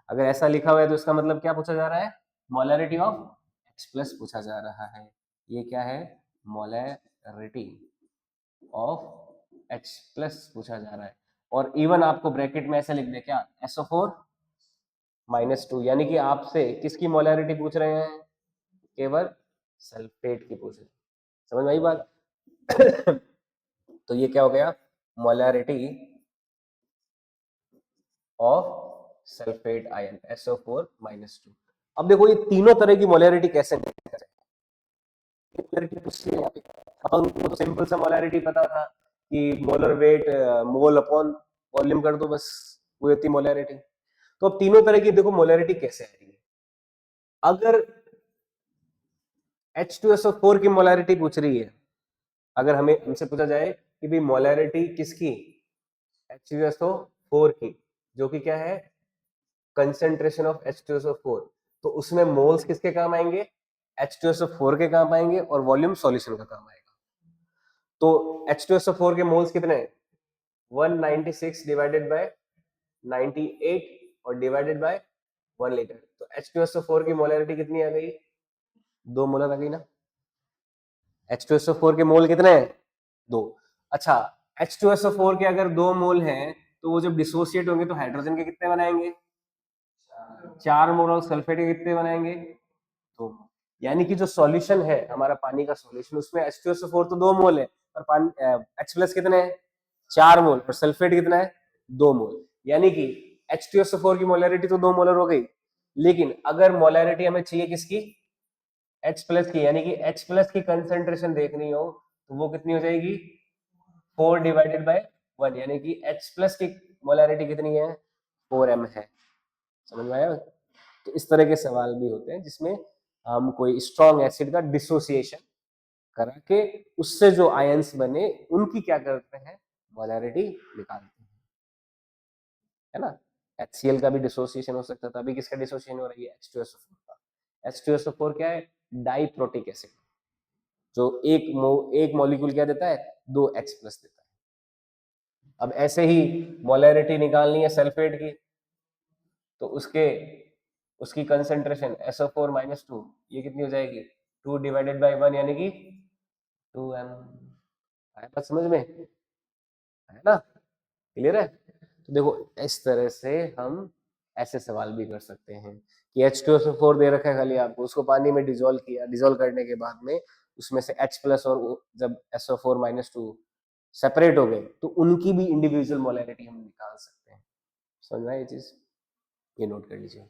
अगर ऐसा लिखा हुआ है तो इसका मतलब क्या पूछा जा रहा है, मोलैरिटी ऑफ H प्लस पूछा जा रहा है। ये क्या है, मोलैरिटी ऑफ H प्लस पूछा जा रहा है, और इवन आपको ब्रैकेट में ऐसे लिख दे क्या, SO4 -2, यानी कि आपसे किसकी मोलैरिटी पूछ रहे हैं, केवल सल्फेट की पूछ रहे हैं। समझ में आई बात? तो ये क्या हो गया, molarity of sulphate ion SO4 -2। अब देखो ये तीनों तरह की मोलैरिटी कैसे निकल जाए, मोलैरिटी पूछ रही है यहाँ पे। अपन को तो सिंपल सा मोलैरिटी पता था कि molar weight mole upon volume कर दो, बस वो होती मोलैरिटी। तो अब तीनों तरह की देखो मोलैरिटी कैसे आ रही है। अगर H2SO4 की मोलैरिटी पूछ रही है, अगर हमें हमसे पूछा जाए कि भाई मोलैरिटी किसकी, H2SO4 की, जो कि क्या है, कंसेंट्रेशन ऑफ H2SO4, तो उसमें मोल्स किसके काम आएंगे, H2SO4 के काम आएंगे, और वॉल्यूम सॉल्यूशन का काम आएगा। तो H2SO4 के मोल्स कितने हैं, 196 डिवाइडेड बाय 98 और डिवाइडेड बाय 1 लीटर। तो H2SO4 की मोलैरिटी कितनी आ गई, 2 मोलर आ गई ना। H2SO4 के मोल कितने हैं, 2। अच्छा, H2SO4 के अगर 2 मोल हैं, तो वो जब डिसोसिएट होंगे तो हाइड्रोजन के कितने बनाएंगे, 4 मोल, और सल्फेट के कितने बनाएंगे, 2। यानी कि जो सॉल्यूशन है हमारा पानी का सॉल्यूशन, उसमें H2SO4 तो 2 मोल है, और पानी H प्लस कितने हैं, 4 मोल, और सल्फेट कितना है, 2 मोल। यानी कि H2SO4 की मोलैरिटी तो 2 मोलर हो गई, लेकिन अगर मोलैरिटी हमें चाहिए किसकी, H प्लस की, यानी कि H प्लस की कंसेंट्रेशन देखनी हो, तो वो कितनी हो जाएगी, 4 डिवाइडेड बाय 1, यानी कि H प्लस की मोलैरिटी कितनी है, 4m है। समझ में आया? तो इस तरह के सवाल भी होते हैं जिसमें हम कोई स्ट्रॉन्ग एसिड का डिसोसिएशन करा के उससे जो आयंस बने उनकी क्या करते हैं, मोलैरिटी निकालते हैं, है ना। HCl का भी डिसोसिएशन हो सकता था, अभी किसका डिसोसिएशन हो रही है, H2SO4 का। H2SO4 क्या है, डाइप्रोटिक एसिड, जो एक मॉलिक्यूल क्या देता है, 2 H प्लस देता है। अब ऐसे ही मोलैरिटी निकालनी है सल्फेट की, तो उसकी कंसेंट्रेशन SO4 - 2, ये कितनी हो जाएगी, 2 डिवाइडेड बाई 1, यानी कि 2m। आया बात समझ में, है ना, क्लियर है? तो देखो इस तरह से हम ऐसे सवाल भी कर सकते हैं कि H2SO4 दे रखा है खाली आपको, उसको पानी में डिजोल्व किया, डिजोल्व करने के बाद में उसमें से H प्लस और जब SO4 - 2 सेपरेट हो गए, तो उनकी भी इंडिविजुअल मोलैरिटी हम निकाल सकते हैं। समझ में आई ये चीज, ये नोट कर लीजिए।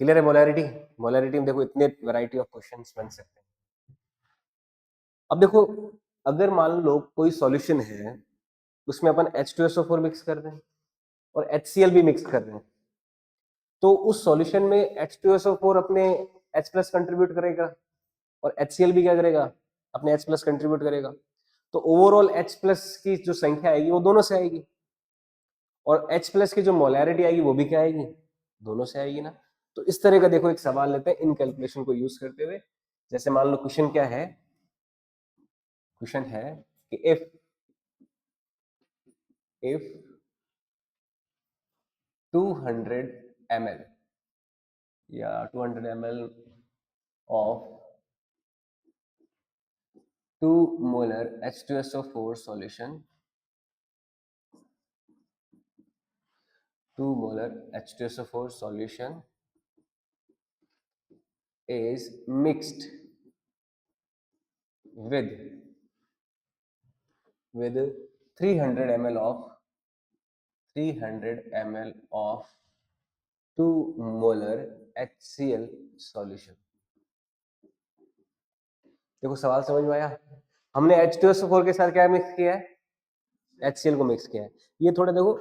क्लियर है? मोलैरिटी, मोलैरिटी में देखो इतने वैरायटी ऑफ क्वेश्चंस बन सकते हैं। अब देखो, अगर मान लो कोई सॉल्यूशन है, उसमें अपन H2SO4 मिक्स कर रहे हैं और HCl भी मिक्स कर रहे हैं, तो उस सॉल्यूशन में H2SO4 अपने H प्लस कंट्रीब्यूट करेगा, और HCl भी क्या करेगा, अपने H प्लस कंट्रीब्यूट करेगा, तो ओवरऑल H प्लस की जो संख्या आएगी वो दोनों से आएगी, और H प्लस की जो मोलैरिटी आएगी वो भी क्या आएगी, दोनों से आएगी ना। तो इस तरह का देखो एक सवाल लेते हैं इन कैलकुलेशन को यूज करते हुए। जैसे मान लो क्वेश्चन क्या है, क्वेश्चन है कि if 200 ml या 200 ml of 2 molar H2SO4 solution, 2 molar H2SO4 solution is mixed with 300 ml of 2 molar HCl solution। देखो सवाल समझ में आया, हमने H2SO4 के साथ क्या मिक्स किया है, HCl को मिक्स किया है। ये थोड़ा देखो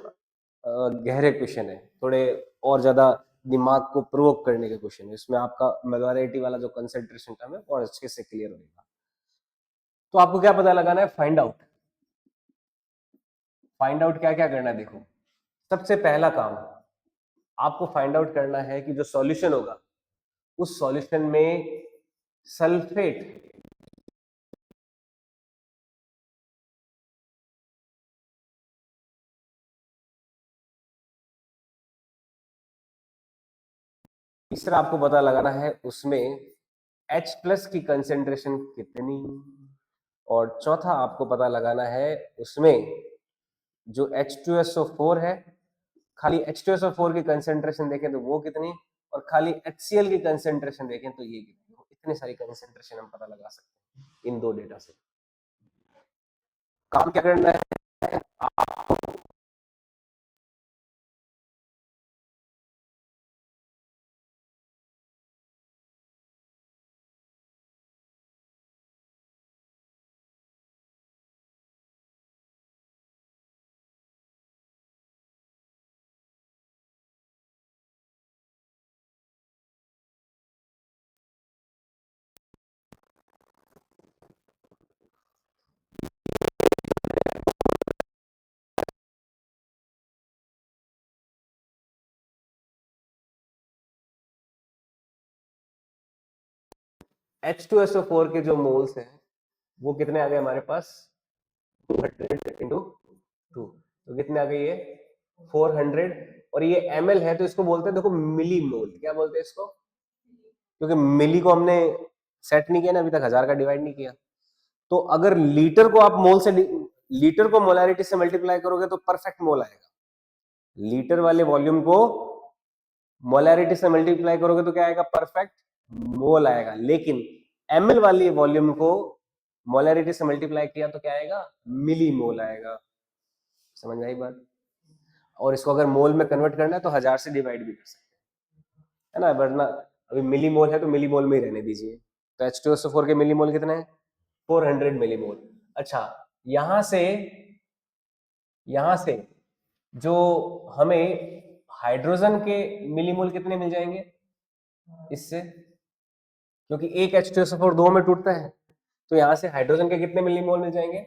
गहरे क्वेश्चन है, थोड़े और ज्यादा दिमाग को प्रोवोक करने के क्वेश्चन है, इसमें आपका मोलैरिटी वाला जो कंसंट्रेशन टर्म है और अच्छे से क्लियर होगा। तो आपको क्या पता लगाना है, फाइंड आउट। फाइंड आउट क्या क्या करना है, देखो सबसे पहला काम आपको फाइंड आउट करना है कि जो सॉल्यूशन होगा उस सॉल्यूशन में सल्फेट तीसरा आपको पता लगाना है उसमें H प्लस की कंसेंट्रेशन कितनी, और चौथा आपको पता लगाना है उसमें जो H2SO4 है, खाली H2SO4 की कंसेंट्रेशन देखें तो वो कितनी, और खाली HCl की कंसेंट्रेशन देखें तो ये कितनी। इतनी सारी कंसेंट्रेशन हम पता लगा सकते हैं इन दो डेटा से। काम क्या करना है आपको, H2SO4 के जो मोल्स हैं वो कितने आ गए हमारे पास, 200 इंटू 2, तो कितने आ गए ये 400, और ये ml है तो इसको बोलते हैं देखो मिली मोल। क्या बोलते हैं इसको, क्योंकि मिली को हमने सेट नहीं किया ना अभी तक, 1000 का डिवाइड नहीं किया। तो अगर लीटर को आप मोल से, लीटर को मोलैरिटी से मल्टीप्लाई करोगे तो परफेक्ट मोल आएगा। लीटर वाले वॉल्यूम को मोलैरिटी से मल्टीप्लाई करोगे तो क्या आएगा, परफेक्ट मोल आएगा। लेकिन ml वाली वॉल्यूम को मोलैरिटी से मल्टीप्लाई किया तो क्या आएगा, मिली मोल आएगा। समझ में आई बात। और इसको अगर मोल में कन्वर्ट करना है तो 1000 से डिवाइड भी कर सकते हैं, है ना, वरना अभी मिली मोल है तो मिली मोल में ही रहने दीजिए। तो H2SO4 के मिली मोल कितने हैं, 400 मिली मोल। अच्छा, यहां से जो हमें हाइड्रोजन के मिलीमोल कितने मिल जाएंगे इससे, क्योंकि एक H2SO4 दो में टूटता है, तो यहां से हाइड्रोजन के कितने मिलीमोल मिल जाएंगे,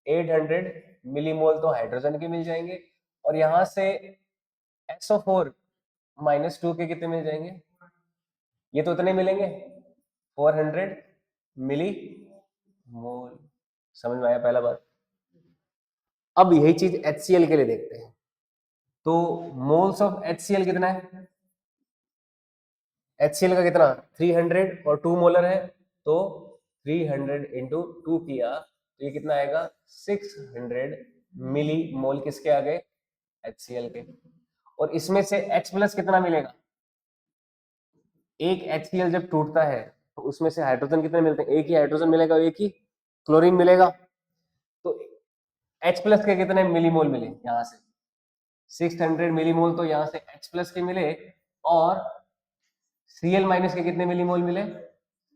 800 मिलीमोल तो हाइड्रोजन के मिल जाएंगे, और यहां से SO4 -2 के कितने मिल जाएंगे, ये तो उतने मिलेंगे 400 मिली मोल। समझ में आया पहला बात। अब यही चीज HCl के लिए देखते हैं। तो मोल्स ऑफ HCl कितना है, HCl का कितना 300 और 2 मोलर है, तो 300 इंटू 2 किया तो ये कितना आएगा 600 मिली मोल किसके आ गए, HCl के। और इसमें से H प्लस कितना मिलेगा, एक HCl जब टूटता है तो उसमें से हाइड्रोजन कितने मिलते हैं, एक ही हाइड्रोजन मिलेगा, एक ही क्लोरीन मिलेगा। तो H प्लस के कितने मिलीमोल मिले, यहां से 600 मिलीमोल, तो यहां से H प्लस के मिले, और Cl माइनस के कितने मिलीमोल मिले,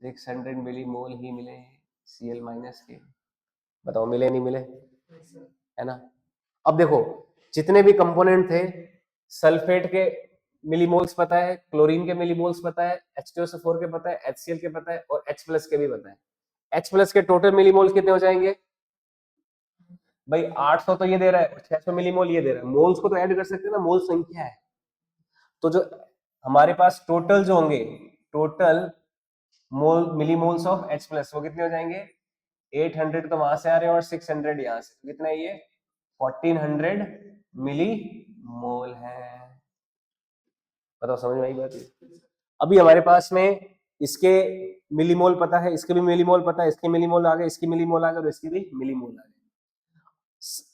600 मिलीमोल ही मिले Cl माइनस के। बताओ मिले नहीं मिले, है ना। अब देखो जितने भी कंपोनेंट थे सल्फेट के मिलीमोल्स पता है, क्लोरीन के मिलीमोल्स पता है, H2SO4 के पता है, HCl के पता है और H प्लस के भी पता है। H प्लस के टोटल मिलीमोल्स कितने हो जाएंगे भाई? 800 तो ये दे रहा है, 600 मिलीमोल ये दे रहा है। मोल्स को तो ऐड कर सकते हैं ना, मोल संख्या है। तो जो हमारे पास टोटल जो होंगे, total mole millimoles of H plus वो कितने हो जाएंगे? 800 तो वहां से आ रहे हैं और 600 यहाँ से, कितना है ये? 1400 मिली मोल है। बताओ समझ में आई बात? अभी हमारे पास में इसके मिलीमोल पता है, इसके भी मिलीमोल पता है, इसके मिलीमोल आ गए, इसके मिलीमोल आ गए और इसके भी मिलीमोल आ गए।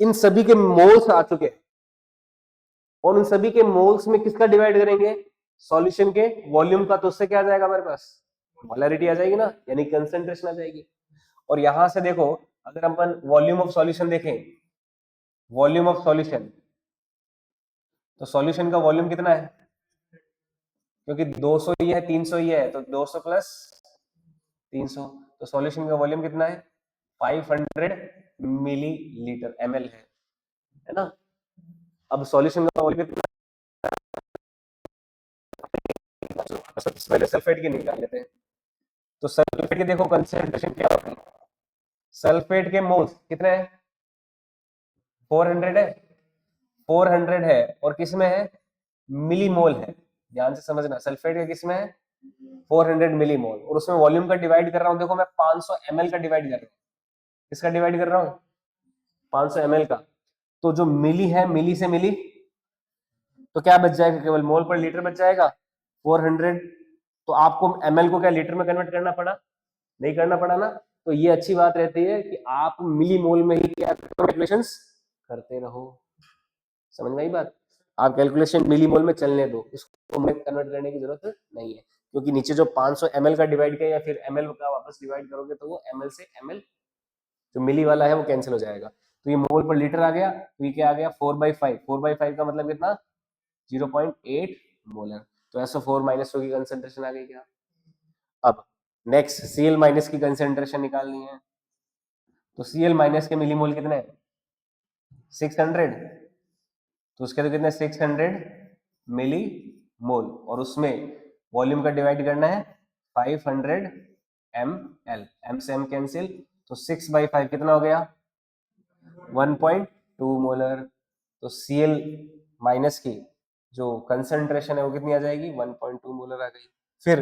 इन सभी के मोल्स आ चुके हैं और उन सभी के मोल्स में किसका डिवाइड करेंगे? सॉल्यूशन के वॉल्यूम का। तो उससे क्या आ जाएगा हमारे पास? मोलैरिटी आ जाएगी ना, यानी कंसंट्रेशन आ जाएगी। और यहां से देखो, अगर अपन वॉल्यूम ऑफ सॉल्यूशन देखें, वॉल्यूम ऑफ सॉल्यूशन, तो सॉल्यूशन का वॉल्यूम कितना है? क्योंकि 200 ही है, 300 ही है, तो 200 प्लस 300, तो सॉल्यूशन का वॉल्यूम कितना है? 500 मिलीलीटर ml है ना? अब सॉल्यूशन का वॉल्यूम कितना? सबसे पहले सल्फेट की निकाल लेते हैं। तो सल्फेट के देखो कंसंट्रेशन क्या होगी? सल्फेट के मोल्स कितने हैं? 400 है, 400 है। और किसमें है? मिलीमोल है। ध्यान से समझना, सल्फेट का किसमें है? 400 मिलीमोल। और उसमें वॉल्यूम का डिवाइड कर रहा हूं, देखो मैं 500 ml का डिवाइड कर रहा हूं। किसका डिवाइड कर रहा हूं? 500 ml का। तो जो मिली है, मिली से मिली, तो क्या बच जाएगा? केवल मोल पर लीटर बच जाएगा 400। तो आपको ml को क्या लीटर में कन्वर्ट करना पड़ा? नहीं करना पड़ा ना। तो ये अच्छी बात रहती है कि आप मिली मोल में ही क्या कैलकुलेशंस करते रहो। समझ में आई बात? आप कैलकुलेशन मिली मोल में चलने दो, इसको में कन्वर्ट करने की जरूरत नहीं है, क्योंकि नीचे जो 500 ml का डिवाइड किया या फिर ml का वापस डिवाइड करोगे तो वो ml से ml जो मिली वाला है वो कैंसिल हो जाएगा। तो ये मोल पर लीटर आ गया, तो ये क्या आ गया? 4/5। 4/5 का मतलब कितना? 0.8 मोलर। तो SO4 माइनस की कंसेंट्रेशन आ गई क्या? अब नेक्स्ट Cl माइनस की कंसेंट्रेशन निकालनी है। तो Cl माइनस के मिलीमोल कितने हैं? 600। तो उसके तो कितने? 600 मिली मोल। और उसमें वॉल्यूम का डिवाइड करना है 500 ml। m से m कैंसिल, तो 6/5 कितना हो गया? 1.2 मोलर। तो Cl माइनस की जो कंसेंट्रेशन है वो कितनी आ जाएगी? 1.2 मोलर आ गई। फिर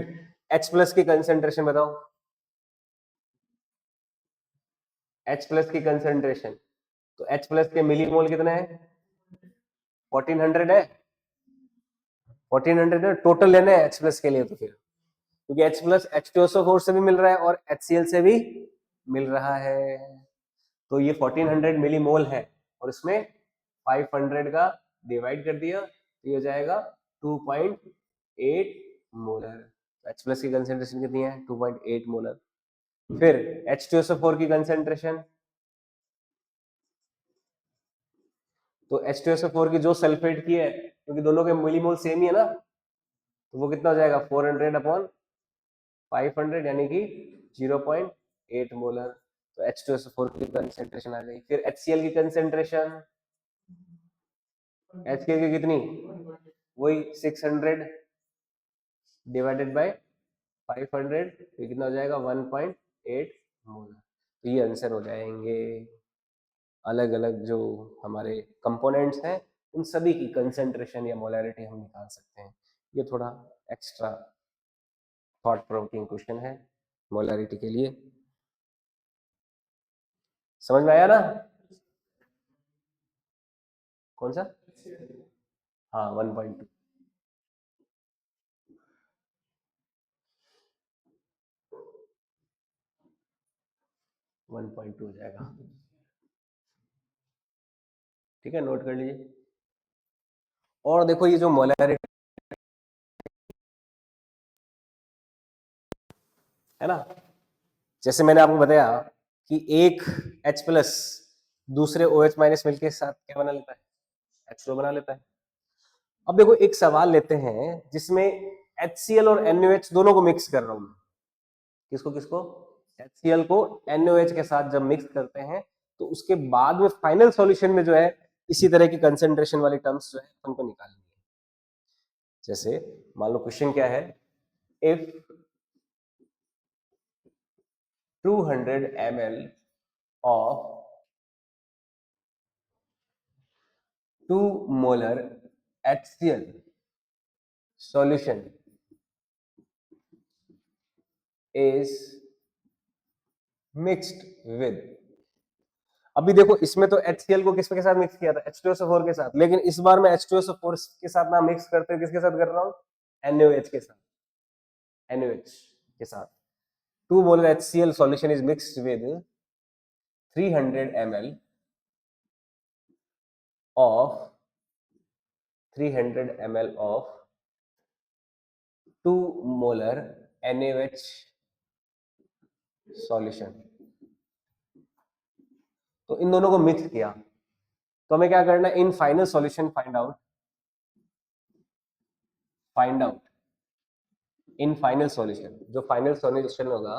H प्लस की कंसेंट्रेशन बताओ, H प्लस की कंसेंट्रेशन। तो H प्लस के मिलीमोल कितने हैं? 1400 है। 1400 है, टोटल लेना है H प्लस के लिए। तो फिर क्योंकि H प्लस H2SO4 से भी मिल रहा है और HCl से भी मिल रहा है, तो ये 1400 मिलीमोल है और इसमें 500 का डिवाइड कर दिया तो ये हो जाएगा 2.8 मोलर। H प्लस की कंसेंट्रेशन कितनी है? 2.8 मोलर। फिर H2SO4 की कंसेंट्रेशन, तो H2SO4 की जो सल्फेट की है, क्योंकि दोनों के मिलीमोल सेम ही है ना, तो वो कितना हो जाएगा? 400 अपॉन 500 यानी कि 0.8 मोलर। तो H2SO4 की कंसेंट्रेशन आ गई। फिर HCl की कंसेंट्रेशन, HCl की कितनी? वही 600 डिवाइडेड बाय 500, तो कितना हो जाएगा? 1.8 मोलर। तो ये आंसर हो जाएंगे। अलग अलग जो हमारे कंपोनेंट्स हैं उन सभी की कंसेंट्रेशन या मोलैरिटी हम निकाल सकते हैं। ये थोड़ा एक्स्ट्रा थॉट प्रोवोकिंग क्वेश्चन है मोलैरिटी के लिए। समझ में आया ना? कौन सा? हाँ 1.2। 1.2 हो जाएगा। ठीक है, नोट कर लीजिए। और देखो ये जो मोलैरिटी है ना, जैसे मैंने आपको बताया कि एक H प्लस दूसरे OH माइनस मिलके साथ क्या बना लेता है? H2 बना लेता है। अब देखो एक सवाल लेते हैं जिसमें HCl और NaOH दोनों को मिक्स कर रहा हूं। किसको किसको? HCl को NaOH के साथ जब मिक्स करते हैं तो उसके बाद में फाइनल सॉल्यूशन में जो है इसी तरह की कंसेंट्रेशन वाली टर्म्स जो है उनको निकालनी है। जैसे मान लो क्वेश्चन क्या है, if 200 ml of 2 molar HCl solution is mixed with, अभी देखो इसमें तो HCl को किसके साथ मिक्स किया था, H2SO4 के साथ, लेकिन इस बार मैं H2SO4 के साथ ना मिक्स करते किसके साथ कर रहा हूं, NaOH के साथ, NaOH के साथ 2 molar HCl solution is mixed with 300 ml of 2 molar NaOH solution। तो इन दोनों को मिक्स किया, तो हमें क्या करना है, in final solution find out in final solution, जो फाइनल सॉल्यूशन होगा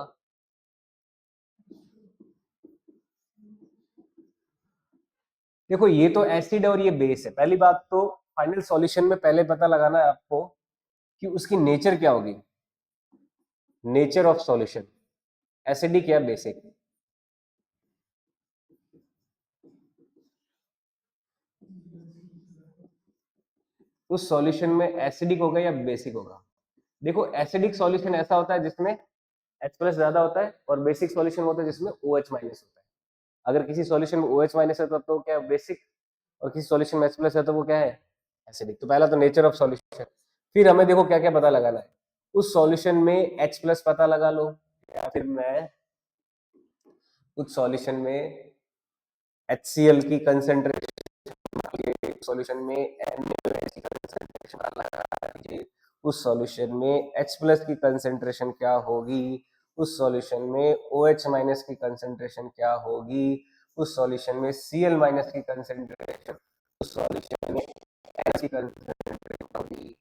देखो ये तो एसिड और ये बेस है। पहली बात तो फाइनल सॉल्यूशन में पहले पता लगाना है आपको कि उसकी नेचर क्या होगी, नेचर ऑफ सॉल्यूशन, एसिडिक या बेसिक। उस सॉल्यूशन में एसिडिक होगा या बेसिक होगा। देखो एसिडिक सॉल्यूशन ऐसा होता है जिसमें H+ ज्यादा होता है, और बेसिक सॉल्यूशन होता है जिसमें OH- होता है। अगर किसी सॉल्यूशन में OH- है तो क्या बेसिक, और किसी सॉल्यूशन में H+ है तो वो क्या है, एसिडिक। तो पहला तो नेचर ऑफ सॉल्यूशन, फिर हमें देखो क्या क्या पता लगाना है, उस सॉल्यूशन में H+ पता लगा लो, या फिर मैं उस सॉल्यूशन में HCl की कंसेंट्रेशन, सॉल्यूशन में NaOH की कंसेंट्रेशन लगा लीजिए, उस सॉल्यूशन में H+ की कंसेंट्रेशन क्या होगी, उस सॉल्यूशन में OH- की कंसेंट्रेशन क्या होगी, उस सॉल्यूशन में Cl- की कंसेंट्रेशन, उस सॉल्यूशन में NaOH की कंसेंट्रेशन होगी।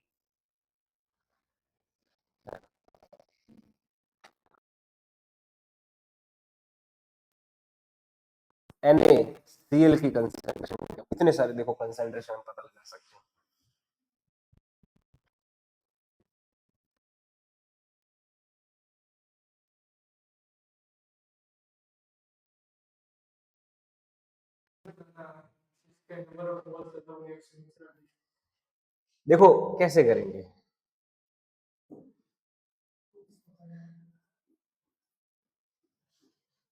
NaCl की कंसेंट्रेशन, इतने सारे देखो कंसेंट्रेशन पता लगा सकते हैं। देखो कैसे करेंगे,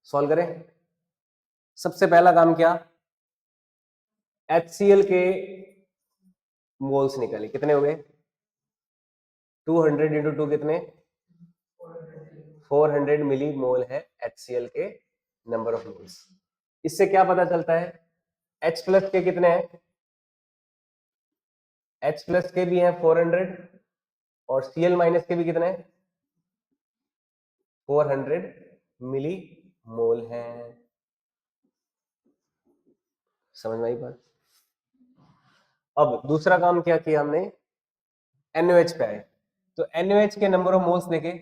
सॉल्व करें। सबसे पहला काम क्या, HCl के मोल्स निकाले, कितने हो गए, 200 इंटू 2 कितने, 400 मिली मोल है HCl के नंबर ऑफ मोल्स। इससे क्या पता चलता है, H+ के कितने हैं, H+ के भी हैं 400, और Cl- के भी कितने हैं, 400 मिली मोल हैं। समझ में आई बात। अब दूसरा काम क्या किया हमने, NaOH पे आए, तो NaOH के नंबर ऑफ मोल्स देखे,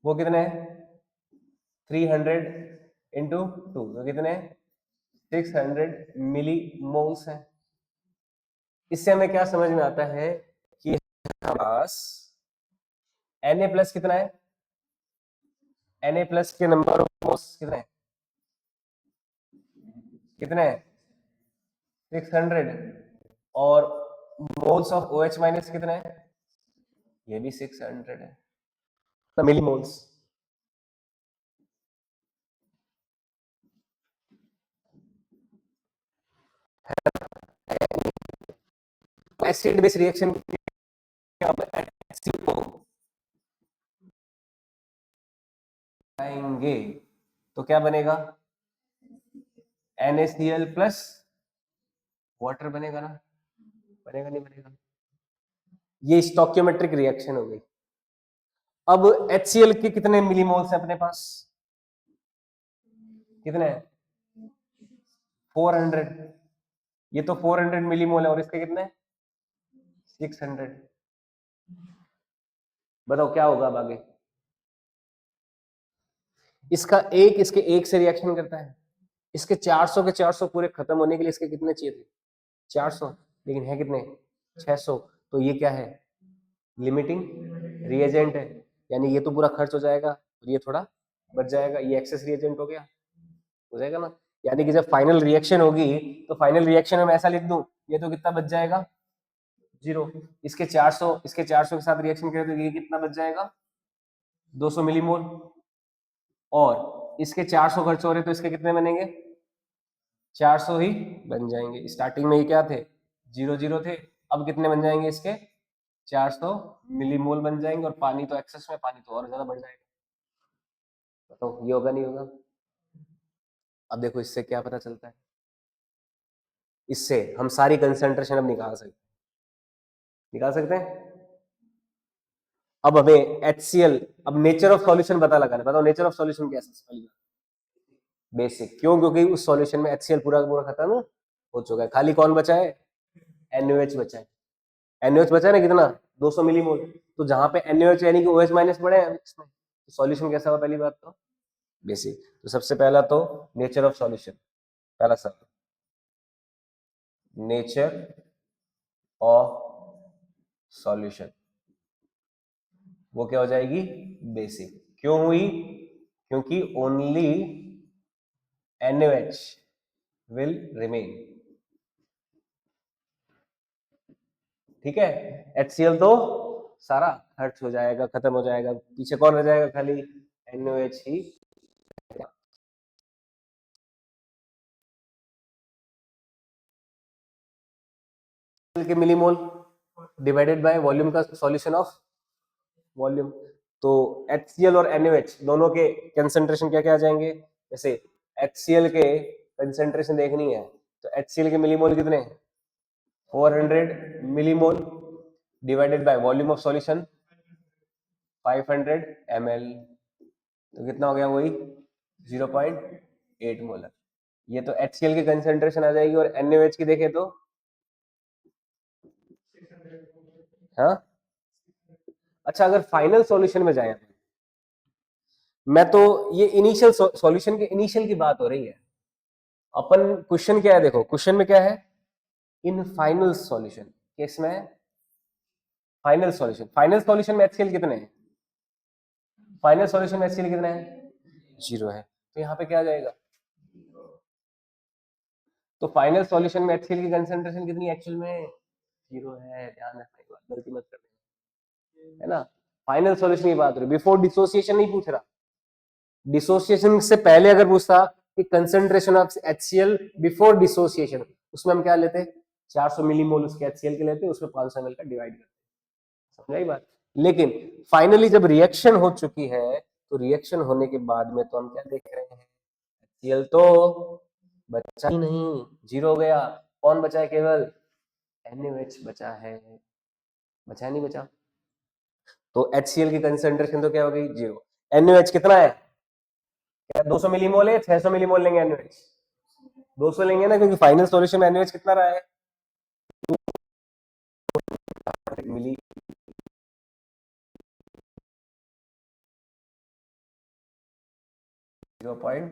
वो कितने हैं, 300 इंटू 2 तो कितने, 600 मिली मोल्स हैं। इससे हमें क्या समझ में आता है कि हमारे पास Na+ कितना है, Na+ के नंबर ऑफ मोल्स कितने हैं, कितने हैं, 600, और मोल्स ऑफ OH- कितने हैं, ये भी 600 है, तो मिली मोल्स। एसिड बेस रिएक्शन आएंगे तो क्या बनेगा, NaCl प्लस वाटर बनेगा ना, बनेगा नहीं बनेगा, ये स्टोकियोमेट्रिक रिएक्शन हो गई। अब HCl के कितने मिलीमोल्स हैं अपने पास, कितने हैं, 400, ये तो 400 मिलीमोल है, और इसके कितने 600। बताओ क्या होगा अब आगे, इसका एक इसके एक से रिएक्शन करता है, इसके 400 के 400 पूरे खत्म होने के लिए इसके कितने चाहिए थे, 400, लेकिन है कितने 600, तो ये क्या है, लिमिटिंग रिएजेंट है, यानी ये तो पूरा खर्च हो जाएगा और ये थोड़ा बच जाएगा, ये एक्सेस रिएजेंट हो गया, हो जाएगा ना। यानी कि जब फाइनल रिएक्शन होगी तो फाइनल रिएक्शन में मैं ऐसा लिख दूं, ये तो कितना बच जाएगा, 0। इसके 400 के साथ रिएक्शन करें तो ये कितना बच जाएगा, 200 मिलीमोल। और इसके 400 खर्च हो रहे तो इसके कितने बनेंगे, 400 ही बन जाएंगे। स्टार्टिंग में ये क्या थे, 0 थे, अब कितने बन जाएंगे इसके, 400 मिलीमोल बन जाएंगे। और पानी तो एक्सेस में, पानी तो और ज्यादा बढ़ जाएगा। बताओ ये होगा नहीं होगा। अब देखो इससे क्या पता चलता है, इससे हम सारी कंसंट्रेशन अब निकाल सकते हैं। अब हमें HCl, अब नेचर ऑफ सॉल्यूशन पता लगाना। बताओ नेचर ऑफ सॉल्यूशन क्या है, बेसिक। क्यों, क्योंकि उस सॉल्यूशन में HCl पूरा पूरा खत्म हो चुका है, खाली कौन बचा है, NaOH बचा है। NaOH बचा है ना कितना, 200 मिलीमोल। तो जहां पे NaOH यानी कि OH माइनस पड़े हैं इसमें, तो सॉल्यूशन कैसा हुआ, पहली बात तो बेसिक। तो सबसे पहला तो नेचर ऑफ सॉल्यूशन, पहला सब नेचर ऑफ सॉल्यूशन, वो क्या हो जाएगी, बेसिक। क्यों हुई, क्योंकि ओनली NaOH विल रिमेन। ठीक है, HCl तो सारा खर्च हो जाएगा, खत्म हो जाएगा, पीछे कौन रह जाएगा, खाली NaOH ही। के मिलीमोल डिवाइडेड बाय वॉल्यूम का सॉल्यूशन ऑफ वॉल्यूम। तो HCl और NaOH दोनों के कंसंट्रेशन क्या क्या आ जाएंगे, जैसे HCl के कंसंट्रेशन देखनी है तो HCl के मिलीमोल कितने, 400 millimole divided by volume of solution 500 ml, तो कितना हो गया, वही 0.8 मोलर। ये तो HCl की कंसंट्रेशन आ जाएगी। और NaOH की देखें तो, हाँ अच्छा, अगर फाइनल सॉल्यूशन में जाए, मैं तो ये इनिशियल सॉल्यूशन के इनिशियल की बात हो रही है। अपन क्वेश्चन क्या है, देखो क्वेश्चन में क्या है, इन फाइनल सॉल्यूशन, केस में फाइनल सॉल्यूशन में HCl कितने हैं, फाइनल सॉल्यूशन में HCl कितने हैं, 0 है। तो यहाँ पे क्या आ जाएगा, तो फाइनल सॉल्यूशन में HCl की कंसंट्रेशन कितनी एक्चुअल में, 0 है। ध्यान रखने की बात, गलती मत करना, है ना। फाइनल सॉल्यूशन की बात हो रही, बिफोर डिसोसिएशन नहीं पूछ रहा। डिसोसिएशन से पहले अगर पूछता कि concentration of HCl before dissociation, उसमें हम क्या लेते, 400 मिलीमोल उसके HCl के लेते, उसमें 500 ml का डिवाइड करते, समझाई बात। लेकिन फाइनली जब रिएक्शन हो चुकी है, तो रिएक्शन होने के बाद में तो हम क्या देख रहे हैं, HCl तो बचा ही नहीं, 0 हो गया। कौन बचा है, केवल NaOH बचा है, बचा नहीं बचा। तो HCl की कंसंट्रेशन तो क्या हो गई, 0। NaOH कितना है, क्या 200 मिलीमोल है, 600 मिलीमोल लेंगे NaOH, 200 लेंगे ना, क्योंकि फाइनल सॉल्यूशन में NaOH कितना रहा है, मिली 0.1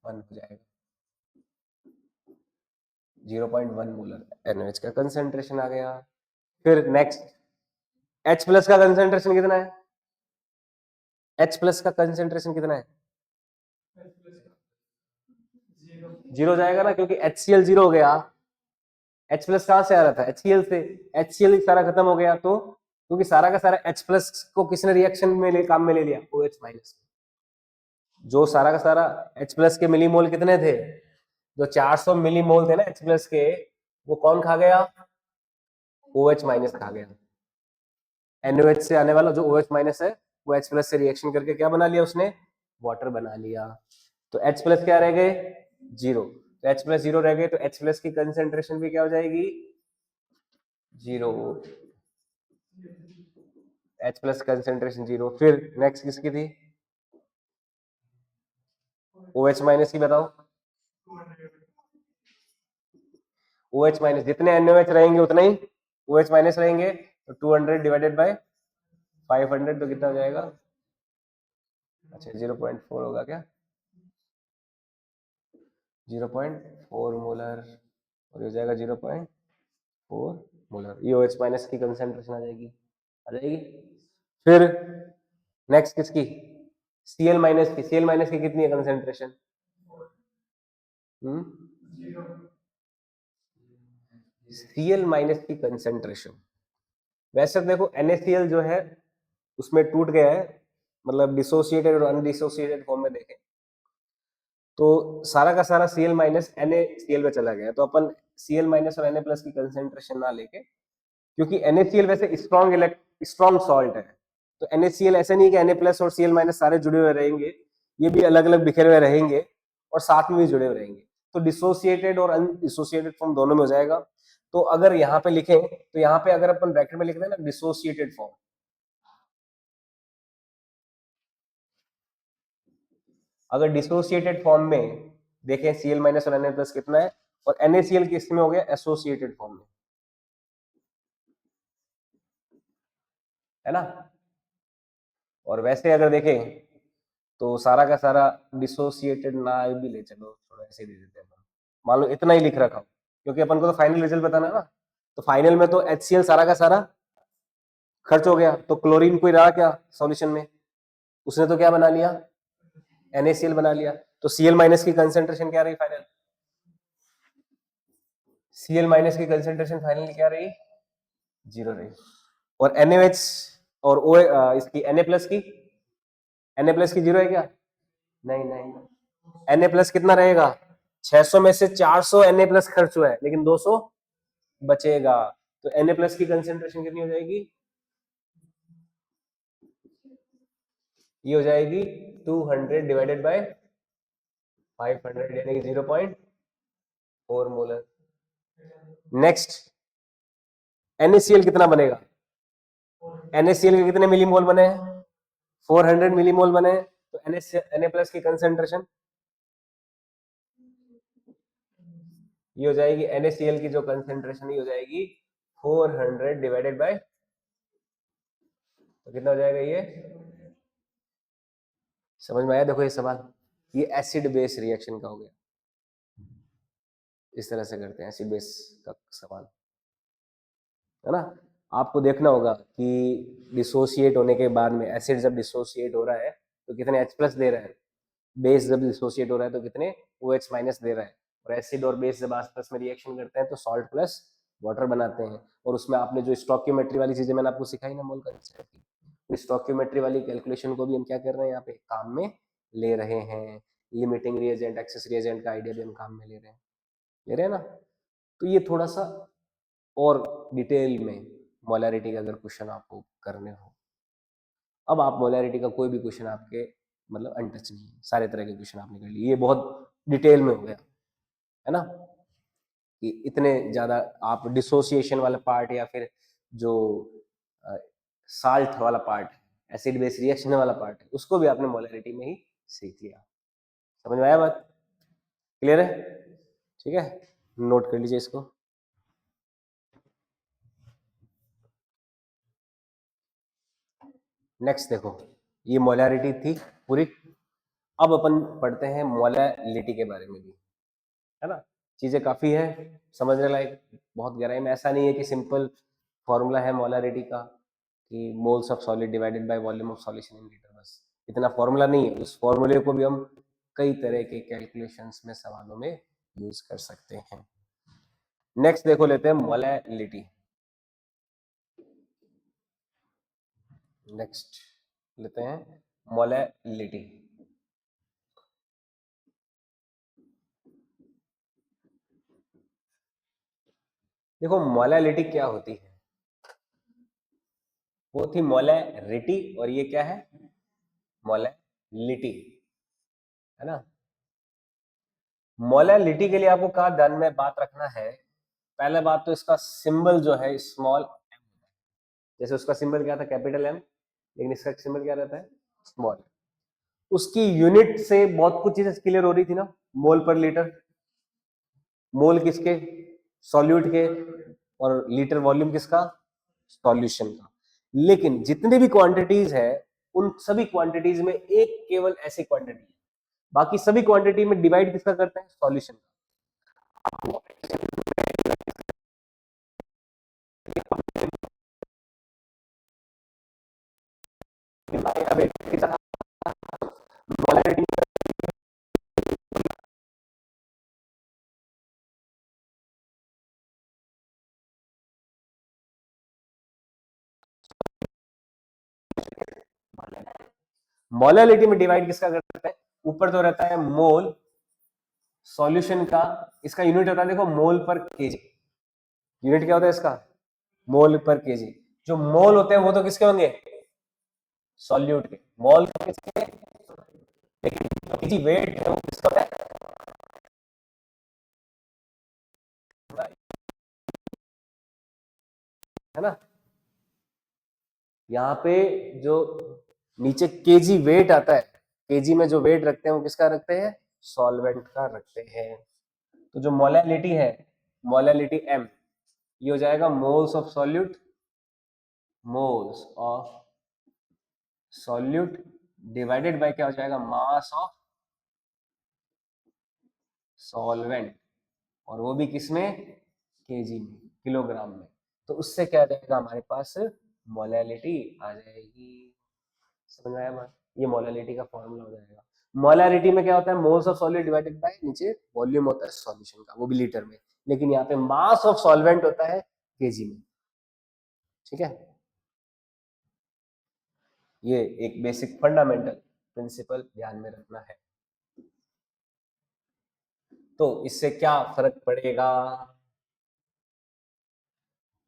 हो जाएगा, 0.1 मोलर NaOH का कंसंट्रेशन आ गया। फिर नेक्स्ट, H प्लस का कंसंट्रेशन कितना है, H प्लस का कंसंट्रेशन कितना है, 0 जाएगा ना, क्योंकि HCl 0 हो गया। H प्लस कहां से आ रहा था, HCl से, HCl सारा खत्म हो गया, तो क्योंकि सारा का सारा H प्लस को किसने रिएक्शन में ले, काम में ले लिया, OH माइनस। जो सारा का सारा H प्लस के मिलीमोल कितने थे, जो 400 मिलीमोल थे ना H प्लस के, वो कौन खा गया, OH माइनस खा गया। NaOH से आने वाला जो OH माइनस है, वो H प्लस से रिएक्शन करके क्या बना लिया उसने, वाटर बना लिया। तो H प्लस क्या रह गए, 0। तो H प्लस 0 रह गए, तो H प्लस की कंसेंट्रेशन भी क्या हो जाएगी, 0। H plus concentration 0। फिर नेक्स्ट किसकी थी, OH माइनस की बताओ। OH माइनस, जितने NaOH रहेंगे उतना ही OH माइनस रहेंगे, तो 200 डिवाइडेड बाय 500, तो कितना हो जाएगा, अच्छा 0.4 होगा क्या, 0.4 मोलर, और हो जाएगा 0.4 मोलर। मोलर। ये OH माइनस की कंसेंट्रेशन आ जाएगी। फिर नेक्स्ट किसकी, Cl माइनस की। Cl माइनस की कितनी है कंसेंट्रेशन? Cl माइनस की कंसेंट्रेशन, वैसे देखो NaCl जो है उसमें टूट गया है, मतलब डिसोसिएटेड और अनडिसोसिएटेड फॉर्म में देखें तो सारा का सारा Cl माइनस NaCl में चला गया। तो अपन Cl माइनस और Na प्लस की कंसेंट्रेशन ना लेके, क्योंकि NaCl वैसे स्ट्रॉन्ग सॉल्ट है, तो NaCl ऐसा नहीं है कि Na प्लस और Cl माइनस सारे जुड़े हुए रहेंगे, ये भी अलग अलग बिखरे हुए रहेंगे और साथ में भी जुड़े हुए रहेंगे। तो डिसोसिएटेड और अनडिसोसिएटेड फॉर्म दोनों में हो जाएगा। तो अगर यहाँ पे लिखें तो यहाँ पे अगर अपन ब्रैकेट में लिख दें ना डिसोसिएटेड फॉर्म, अगर डिसोसिएटेड फॉर्म में देखें Cl माइनस और Na प्लस कितना है, और NaCl किस में हो गया, एसोसिएटेड फॉर्म में, है ना। और वैसे अगर देखें तो सारा का सारा डिसोसिएटेड ना भी ले चलो, थोड़ा ऐसे दे देते हैं, मान लो इतना ही लिख रखा हो, क्योंकि अपन को तो फाइनल रिजल्ट बताना है ना। तो फाइनल में तो HCl सारा का सारा खर्च हो गया, तो क्लोरीन कोई रहा क्या सॉल्यूशन में, उसने तो क्या बना लिया, NaCl बना लिया। तो Cl माइनस की कंसेंट्रेशन क्या रही फाइनल, Cl माइनस की कंसेंट्रेशन फाइनल क्या रही, 0 रही। और NaOH और O इसकी Na प्लस की, Na प्लस की 0 है क्या, नहीं नहीं, Na प्लस कितना रहेगा, 600 में से 400 Na प्लस खर्च हुआ है, लेकिन 200 बचेगा। तो Na प्लस की कंसेंट्रेशन कितनी हो जाएगी, ये हो जाएगी 200 डिवाइडेड बाय 500 यानी कि 0.4 मोलर। नेक्स्ट NaCl कितना बनेगा, NaCl के कितने मिलीमोल बने हैं, 400 मिलीमोल बने हैं। तो Na प्लस की कंसेंट्रेशन ये हो जाएगी, NaCl की जो कंसेंट्रेशन ये हो जाएगी 400 डिवाइडेड बाय, तो कितना हो जाएगा ये, समझ में आया। देखो ये सवाल, ये एसिड बेस रिएक्शन का हो गया, इस तरह से करते हैं एसिड बेस का सवाल, है ना। आपको देखना होगा कि डिसोसिएट होने के बाद में एसिड जब डिसोसिएट हो रहा है तो कितने H प्लस दे रहा है, बेस जब डिसोसिएट हो रहा है तो कितने OH माइनस दे रहा है। और एसिड और बेस जब आपस में रिएक्शन करते हैं तो सॉल्ट प्लस वाटर बनाते हैं। और उसमें आपने जो स्टोइकियोमेट्री वाली चीजें मैंने आपको सिखाई ना मोल कंसेप्ट की, स्टोइकियोमेट्री वाली कैलकुलेशन को भी हम क्या कर रहे हैं यहाँ पे काम में ले रहे हैं। लिमिटिंग रिएजेंट, एक्सेस रिएजेंट का आइडिया भी हम काम में ले रहे हैं ना। तो ये थोड़ा सा और डिटेल में मोलैरिटी का अगर क्वेश्चन आपको करने हो, अब आप मोलैरिटी का कोई भी क्वेश्चन आपके मतलब अनटच नहीं है, सारे तरह के क्वेश्चन आपने कर लिए, ये बहुत डिटेल में हो गया, है ना। कि इतने ज्यादा आप डिसोसिएशन वाला पार्ट या फिर जो साल्ट वाला पार्ट, एसिड बेस रिएक्शन वाला पार्ट है, उसको भी आपने मोलैरिटी में ही सीख लिया। समझ में आया बात, क्लियर है, ठीक है, नोट कर लीजिए इसको। नेक्स्ट देखो, ये मोलैरिटी थी पूरी। अब अपन पढ़ते हैं मोलैलिटी के बारे में भी, है ना। चीजें काफी है समझने लायक, बहुत गहराई में। ऐसा नहीं है कि सिंपल फॉर्मूला है मोलैरिटी का कि moles of solid divided by volume of solution in litre, बस इतना फॉर्मूला नहीं है। उस फॉर्मूले को भी हम कई तरह के कैलकुलेशंस में, सवालों में यूज कर सकते हैं। नेक्स्ट देखो लेते हैं मोलैलिटी। नेक्स्ट लेते हैं मोलैलिटी। देखो मोलैलिटी क्या होती है, वो थी मोलैरिटी और ये क्या है मोलैलिटी, है ना। मोलैलिटी के लिए आपको कहा ध्यान में बात रखना है, पहले बात तो इसका सिंबल जो है स्मॉल, जैसे उसका सिंबल क्या था कैपिटल M, लेकिन इसका सिंबल क्या रहता है स्मॉल। उसकी यूनिट से बहुत कुछ चीजें क्लियर हो रही थी ना, मोल पर लीटर, मोल किसके सॉल्यूट के, और लीटर वॉल्यूम किसका सॉल्यूशन का। लेकिन जितने भी क्वांटिटीज है उन सभी क्वांटिटीज में एक केवल ऐसी क्वांटिटी है, बाकी सभी क्वांटिटी में डिवाइड किसका करते हैं सॉल्यूशन का। मोलैरिटी मोलैलिटी में डिवाइड किसका करता है? ऊपर तो रहता है मोल सॉल्यूशन का, इसका यूनिट होता है देखो मोल पर केजी। यूनिट क्या होता है इसका? मोल पर केजी। जो मोल होते हैं वो तो किसके होंगे? सॉल्यूट के। मोल किसके? लेकिन जो केजी वेट है वो किसका होता है? है ना? यहाँ पे जो नीचे केजी वेट आता है, केजी में जो वेट रखते हैं वो किसका रखते हैं? सॉल्वेंट का रखते हैं। तो जो मोलैलिटी है, मोलैलिटी एम, ये हो जाएगा moles of solute, moles of solute divided bye क्या हो जाएगा? मास ऑफ सॉल्वेंट, और वो भी किसमें? केजी में, किलोग्राम में। तो उससे क्या आ जाएगा हमारे पास? मोलैलिटी आ जाएगी। समझ में आया बात? ये मोलैलिटी का फॉर्मूला हो जाएगा। मोलैलिटी में क्या होता है? Moles of solid divided by नीचे वॉल्यूम होता है सॉल्यूशन का, वो भी लीटर में। लेकिन यहाँ पे मास ऑफ सॉल्वेंट होता है केजी में। ठीक है, ये एक बेसिक फंडामेंटल प्रिंसिपल ध्यान में रखना है। तो इससे क्या फर्क पड़ेगा?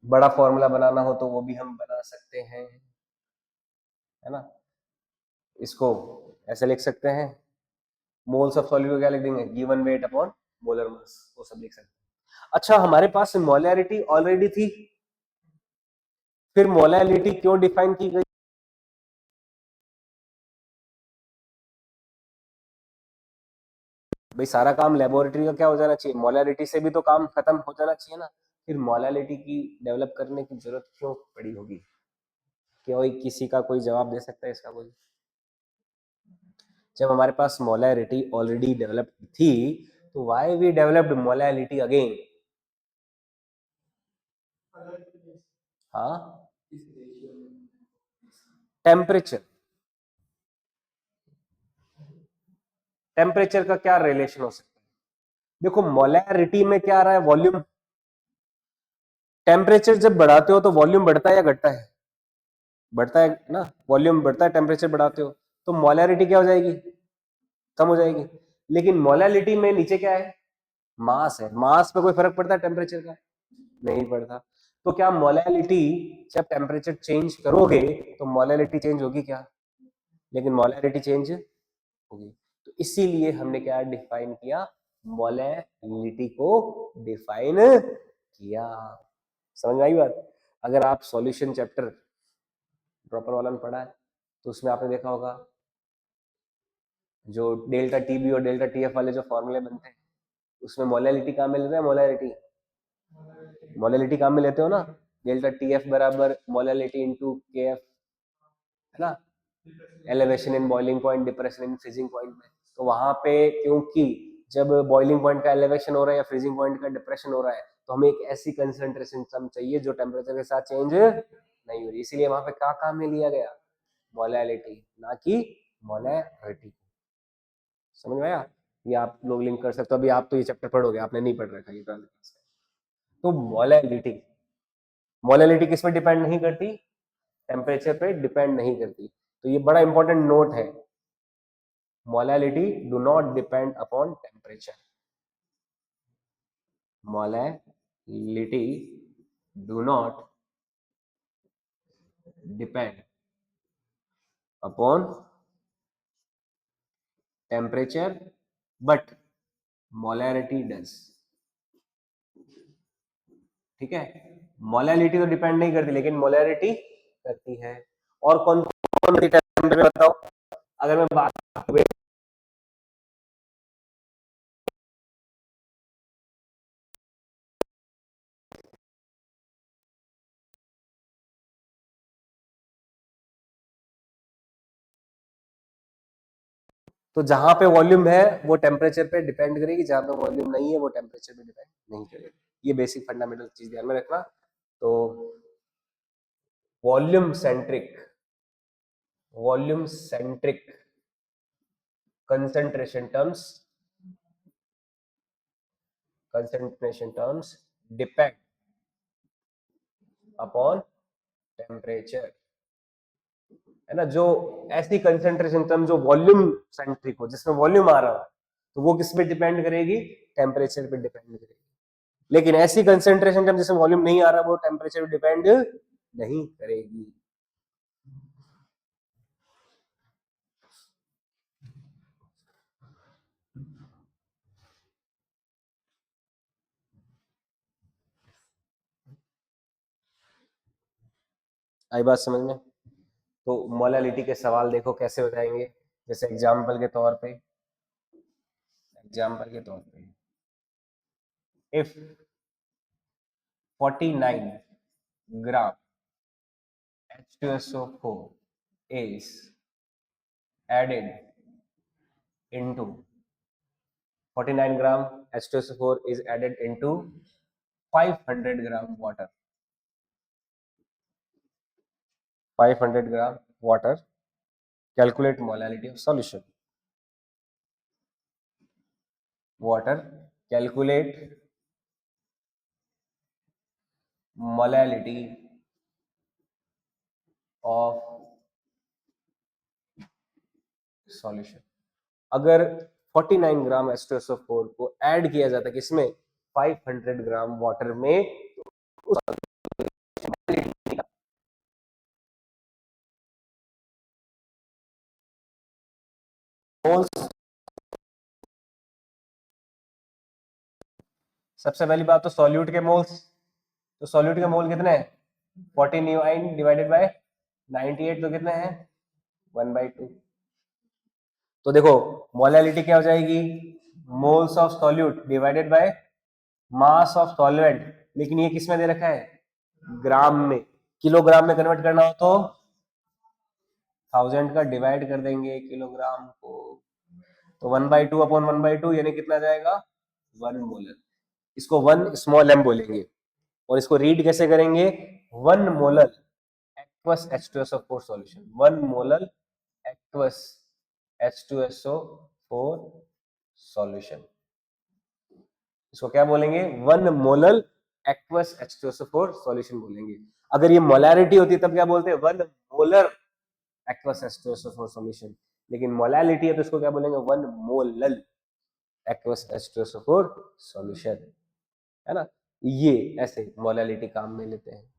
बड़ा फॉर्मूला बनाना हो तो वो भी हम बना सकते हैं, है ना? इसको ऐसे लिख सकते हैं, मोल्स ऑफ सॉल्यूट को क्या लिख देंगे? Given weight upon molar mass, वो सब लिख सकते हैं। अच्छा, हमारे पास मोलैरिटी ऑलरेडी थी, फिर मोलैलिटी क्यों डिफाइन की गई? भाई सारा काम लेबोरेटरी का क्या हो जाना चाहिए? मोलैलिटी से भी तो काम खत्म हो जाना चाहिए ना। फिर मोलैलिटी की डेवलप करने की जरूरत क्यों पड़ी होगी? कोई किसी का कोई जवाब दे सकता है इसका? कोई? जब हमारे पास मोलैरिटी ऑलरेडी डेवलप्ड थी, तो why we developed molality again? हाँ, टेम्परेचर। टेम्परेचर का क्या रिलेशन हो सकता है? देखो मोलैरिटी में क्या आ रहा है? वॉल्यूम। टेम्परेचर जब बढ़ाते हो तो वॉल्यूम बढ़ता है या घटता है? बढ़ता है ना। वॉल्यूम बढ़ता है टेम्परेचर बढ़ाते हो, तो मोलैरिटी क्या हो जाएगी? कम हो जाएगी। लेकिन मोलैलिटी में नीचे क्या है? मास है। मास पे कोई फर्क पड़ता है टेम्परेचर का? नहीं पड़ता। तो क्या मोलैलिटी, जब टेम्परेचर चेंज करोगे तो मोलैलिटी चेंज होगी क्या? लेकिन मोलैलिटी चेंज होगी। तो इसीलिए हमने क्या डिफाइन किया? मोलैलिटी को डिफाइन किया। समझ में आई बात? अगर आप सॉल्यूशन चैप्टर प्रॉपर वाला में पढ़ा है तो उसमें आपने देखा होगा जो डेल्टा टीबी और डेल्टा टीएफ वाले जो फॉर्मूले बनते हैं, उसमें मोलैलिटी कहाँ में लेते हैं? मोलैलिटी कहाँ में लेते हो ना? डेल्टा टीएफ बराबर मोलैलिटी इंटू के एफ, है ना? Elevation in boiling point, depression in freezing point में। तो वहां पे क्योंकि जब बॉइलिंग पॉइंट का एलिवेशन हो रहा है या फ्रीजिंग पॉइंट का डिप्रेशन हो रहा है, तो हमें एक ऐसी कंसंट्रेशन सम चाहिए जो टेम्परेचर के साथ चेंज नहीं हो रही। इसीलिए वहां पे कहाँ काम में लिया गया? मोलैलिटी, ना कि मोलैरिटी। समझ में आया? ये आप लोग लिंक कर सकते हो। अभी आप तो ये चैप्टर पढ़ोगे, आपने नहीं पढ़ रखा ये। तो मोलैलिटी, मोलैलिटी किस पे डिपेंड नहीं करती? टेम्परेचर पे डिपेंड नहीं करती। तो ये बड़ा इंपॉर्टेंट नोट है, molality do not depend upon temperature. Molality do not depend upon temperature, but molarity does. ठीक है, मोलैलिटी तो डिपेंड नहीं करती लेकिन मोलैरिटी करती है। और कौन कौन सी टेम्परेचर बताओ? अगर मैं बात करूं, तो जहां पे वॉल्यूम है वो टेम्परेचर पे डिपेंड करेगी, जहां पे वॉल्यूम नहीं है वो टेम्परेचर पे डिपेंड नहीं करेगी। ये बेसिक फंडामेंटल चीज ध्यान में रखना। तो volume centric concentration terms depend upon temperature, है ना। जो ऐसी कंसेंट्रेशन टर्म जो वॉल्यूम सेंट्रिक हो, जिसमें वॉल्यूम आ रहा हो, तो वो किस पे डिपेंड करेगी? टेम्परेचर पे डिपेंड करेगी। लेकिन ऐसी कंसेंट्रेशन टर्म जिसमें वॉल्यूम नहीं आ रहा, वो टेम्परेचर पे डिपेंड नहीं करेगी। आई बात समझ में? तो मोलालिटी के सवाल देखो कैसे हो जाएंगे। जैसे एग्जाम्पल के तौर पे if 49 gram H2SO4 is added into 49 gram H2SO4 is added into 500 gram water. 500 gram water. Calculate molality of solution. Water. Calculate molality of solution. अगर 49 ग्राम H2SO4 को ऐड किया जाता है किसमें? 500 ग्राम वाटर में, मोल्स। सबसे पहली बात तो सॉल्यूट के मोल्स, तो सॉल्यूट के मोल कितने हैं? 49 डिवाइडेड बाय 98, तो कितने हैं? 1/2। तो देखो मोलालिटी क्या हो जाएगी? Moles of solute divided by mass of solvent. लेकिन ये किस में दे रखा है? ग्राम में। किलोग्राम में कन्वर्ट करना हो तो 1000 का डिवाइड कर देंगे किलोग्राम को, तो 1/2 अपॉन 1/2 यानी कितना जाएगा? 1 मोलर। इसको 1 स्मॉल m बोलेंगे। और इसको रीड कैसे करेंगे? 1 molar aqueous H2SO4 solution, 1 molar aqueous H2SO4 solution. इसको क्या बोलेंगे? 1 मोलर एक्वस H2SO4 सॉल्यूशन बोलेंगे। अगर ये मोलैरिटी होती तब क्या बोलते हैं? 1 मोलर एक्वस H2SO4 सॉल्यूशन। लेकिन मोलैलिटी है तो इसको क्या बोलेंगे? 1 मोलल एक्वस H2SO4 सॉल्यूशन, है ना। ये ऐसे मोलैलिटी काम में लेते हैं।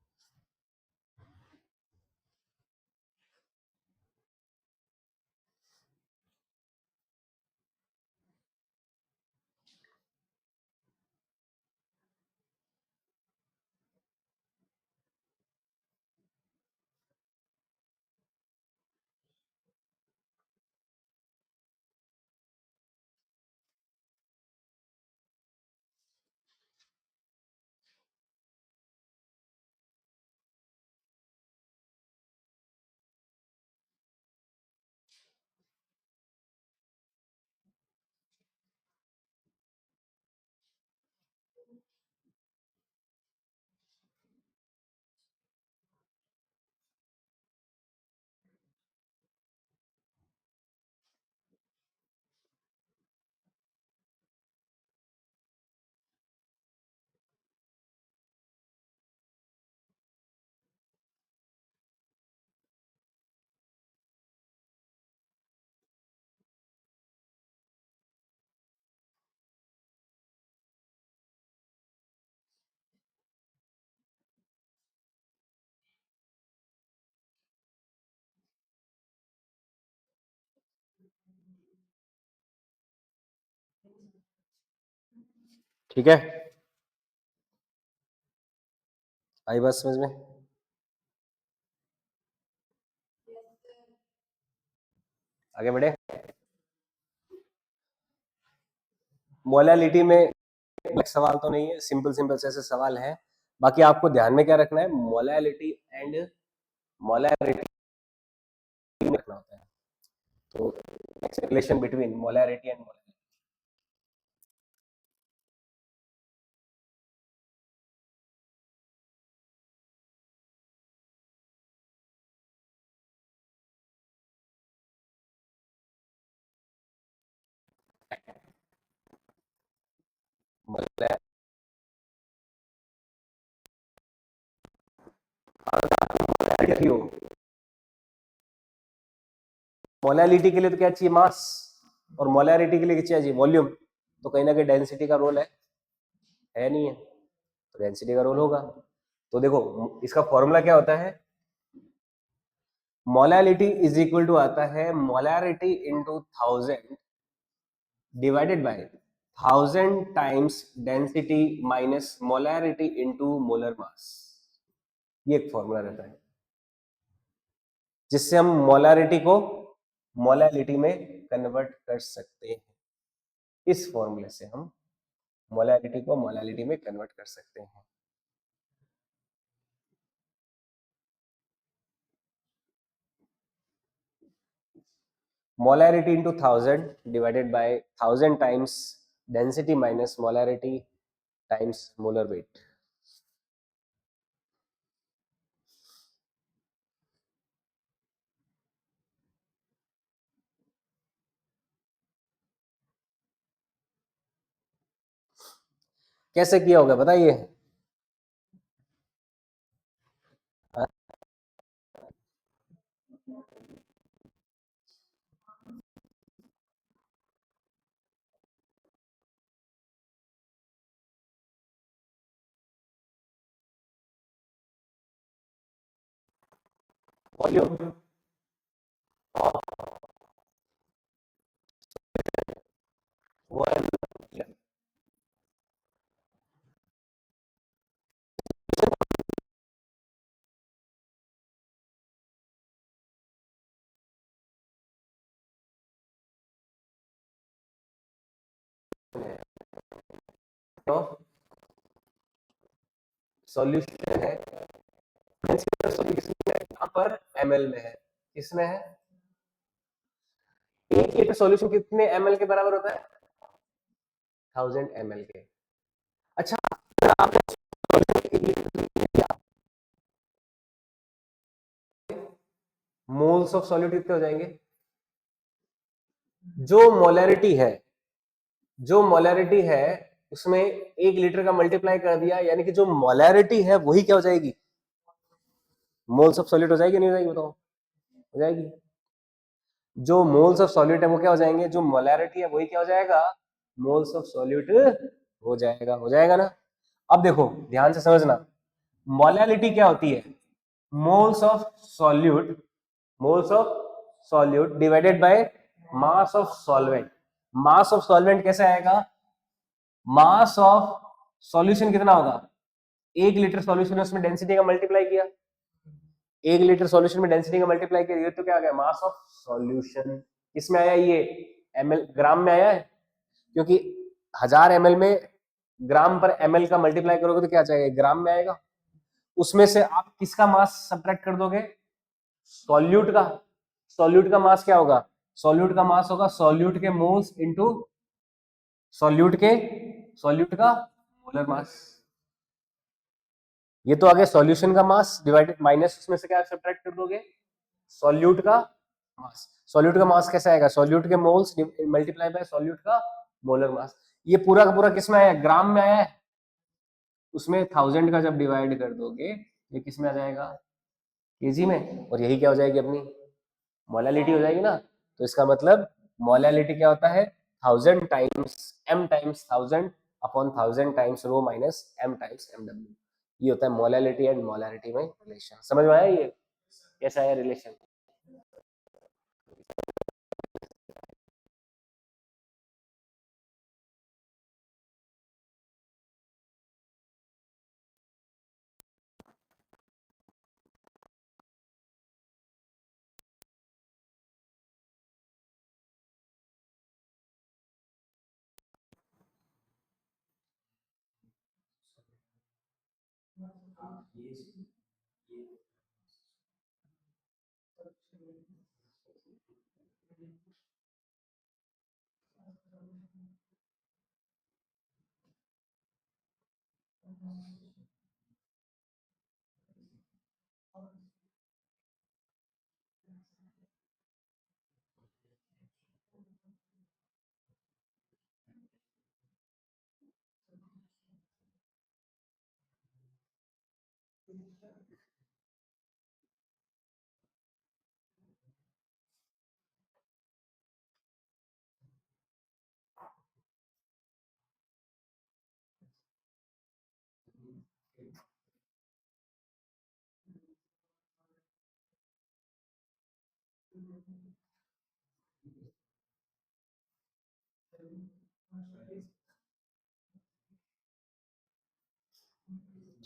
ठीक है, आई बात समझ में? आगे बढ़े। मोलैलिटी में सवाल तो नहीं है, सिंपल सिंपल से ऐसे सवाल है। बाकी आपको ध्यान में क्या रखना है? मोलैलिटी एंड मोलैरिटी रखना होता है। तो relation between molarity and molality हो, मोलैलिटी के लिए तो क्या चाहिए, मास, और मोलैरिटी के लिए क्या चाहिए, वॉल्यूम। तो कहीं ना कहीं डेंसिटी का रोल है नहीं है, तो डेंसिटी का रोल होगा। तो देखो इसका फॉर्मूला क्या होता है, मोलैलिटी इज इक्वल टू आता है molarity into 1000 divided by 1000 times density minus molarity into molar mass. ये एक फॉर्मूला रहता है जिससे हम मोलैरिटी को मोलैलिटी में कन्वर्ट कर सकते हैं। इस फॉर्मूले से हम मोलैलिटी को मोलैलिटी में कन्वर्ट कर सकते हैं। Molarity into 1000 divided by 1000 times density minus molarity times molar weight. कैसे किया होगा बताइए। वॉल्यूम सॉल्यूशन है, सॉल्यूशन यहाँ पर ml में है, किसमें है, एक लीटर सॉल्यूशन कितने ml के बराबर होता है, 1000 ml के। अच्छा मोल्स ऑफ सॉल्यूट कितने हो जाएंगे, जो मोलैरिटी है, जो मोलैरिटी है उसमें 1 लीटर का मल्टीप्लाई कर दिया, यानी कि जो मोलैरिटी है वही क्या हो जाएगी, मोल्स ऑफ सॉल्यूट हो जाएगी, नहीं हो जाएगी बताओ, हो जाएगी। जो मोल्स ऑफ सॉल्यूट है वो क्या हो जाएंगे, जो मोलैरिटी है वही क्या हो जाएगा, मोल्स ऑफ सॉल्यूट हो जाएगा, हो जाएगा ना। अब देखो ध्यान से समझना, मोलैलिटी क्या होती है, moles of solute, moles of solute divided by mass of solvent. Mass of solvent कैसे आएगा, मास ऑफ सॉल्यूशन कितना होगा, 1 लीटर सॉल्यूशन है उसमें डेंसिटी का मल्टीप्लाई किया, 1 लीटर सॉल्यूशन में डेंसिटी का मल्टीप्लाई किया, ये तो क्या आ गया, मास ऑफ सॉल्यूशन। इसमें आया ये ml, ग्राम में आया है, क्योंकि 1000 ml में ग्राम पर ml का मल्टीप्लाई करोगे तो क्या आ जाएगा, ग्राम में आएगा। उसमें से आप किसका मास सब्ट्रैक्ट कर दोगे, सॉल्यूट का। सॉल्यूट का मास क्या होगा, सॉल्यूट का मास होगा सॉल्यूट के मोल्स इंटू सॉल्यूट के, सॉल्यूट का मोलर मास। ये तो आ गया सॉल्यूशन का मास डिवाइडेड माइनस उसमें से क्या सब्ट्रैक्ट कर दोगे, सॉल्यूट का मास। सॉल्यूट का मास कैसे आएगा, सॉल्यूट के मोल्स मल्टीप्लाई बाय सॉल्यूट का मोलर मास। ये पूरा का पूरा किसमें आया, ग्राम में आया है, उसमें 1000 का जब डिवाइड कर दोगे ये किसमें आ जाएगा, केजी में, और यही क्या हो जाएगी अपनी मोलैलिटी हो जाएगी ना। तो इसका मतलब मोलैलिटी क्या होता है, 1000 times m times 1000 upon 1000 times rho minus m times mw। ये होता है मोलैलिटी एंड मोलैरिटी में रिलेशन। समझ में आया ये कैसा है रिलेशन।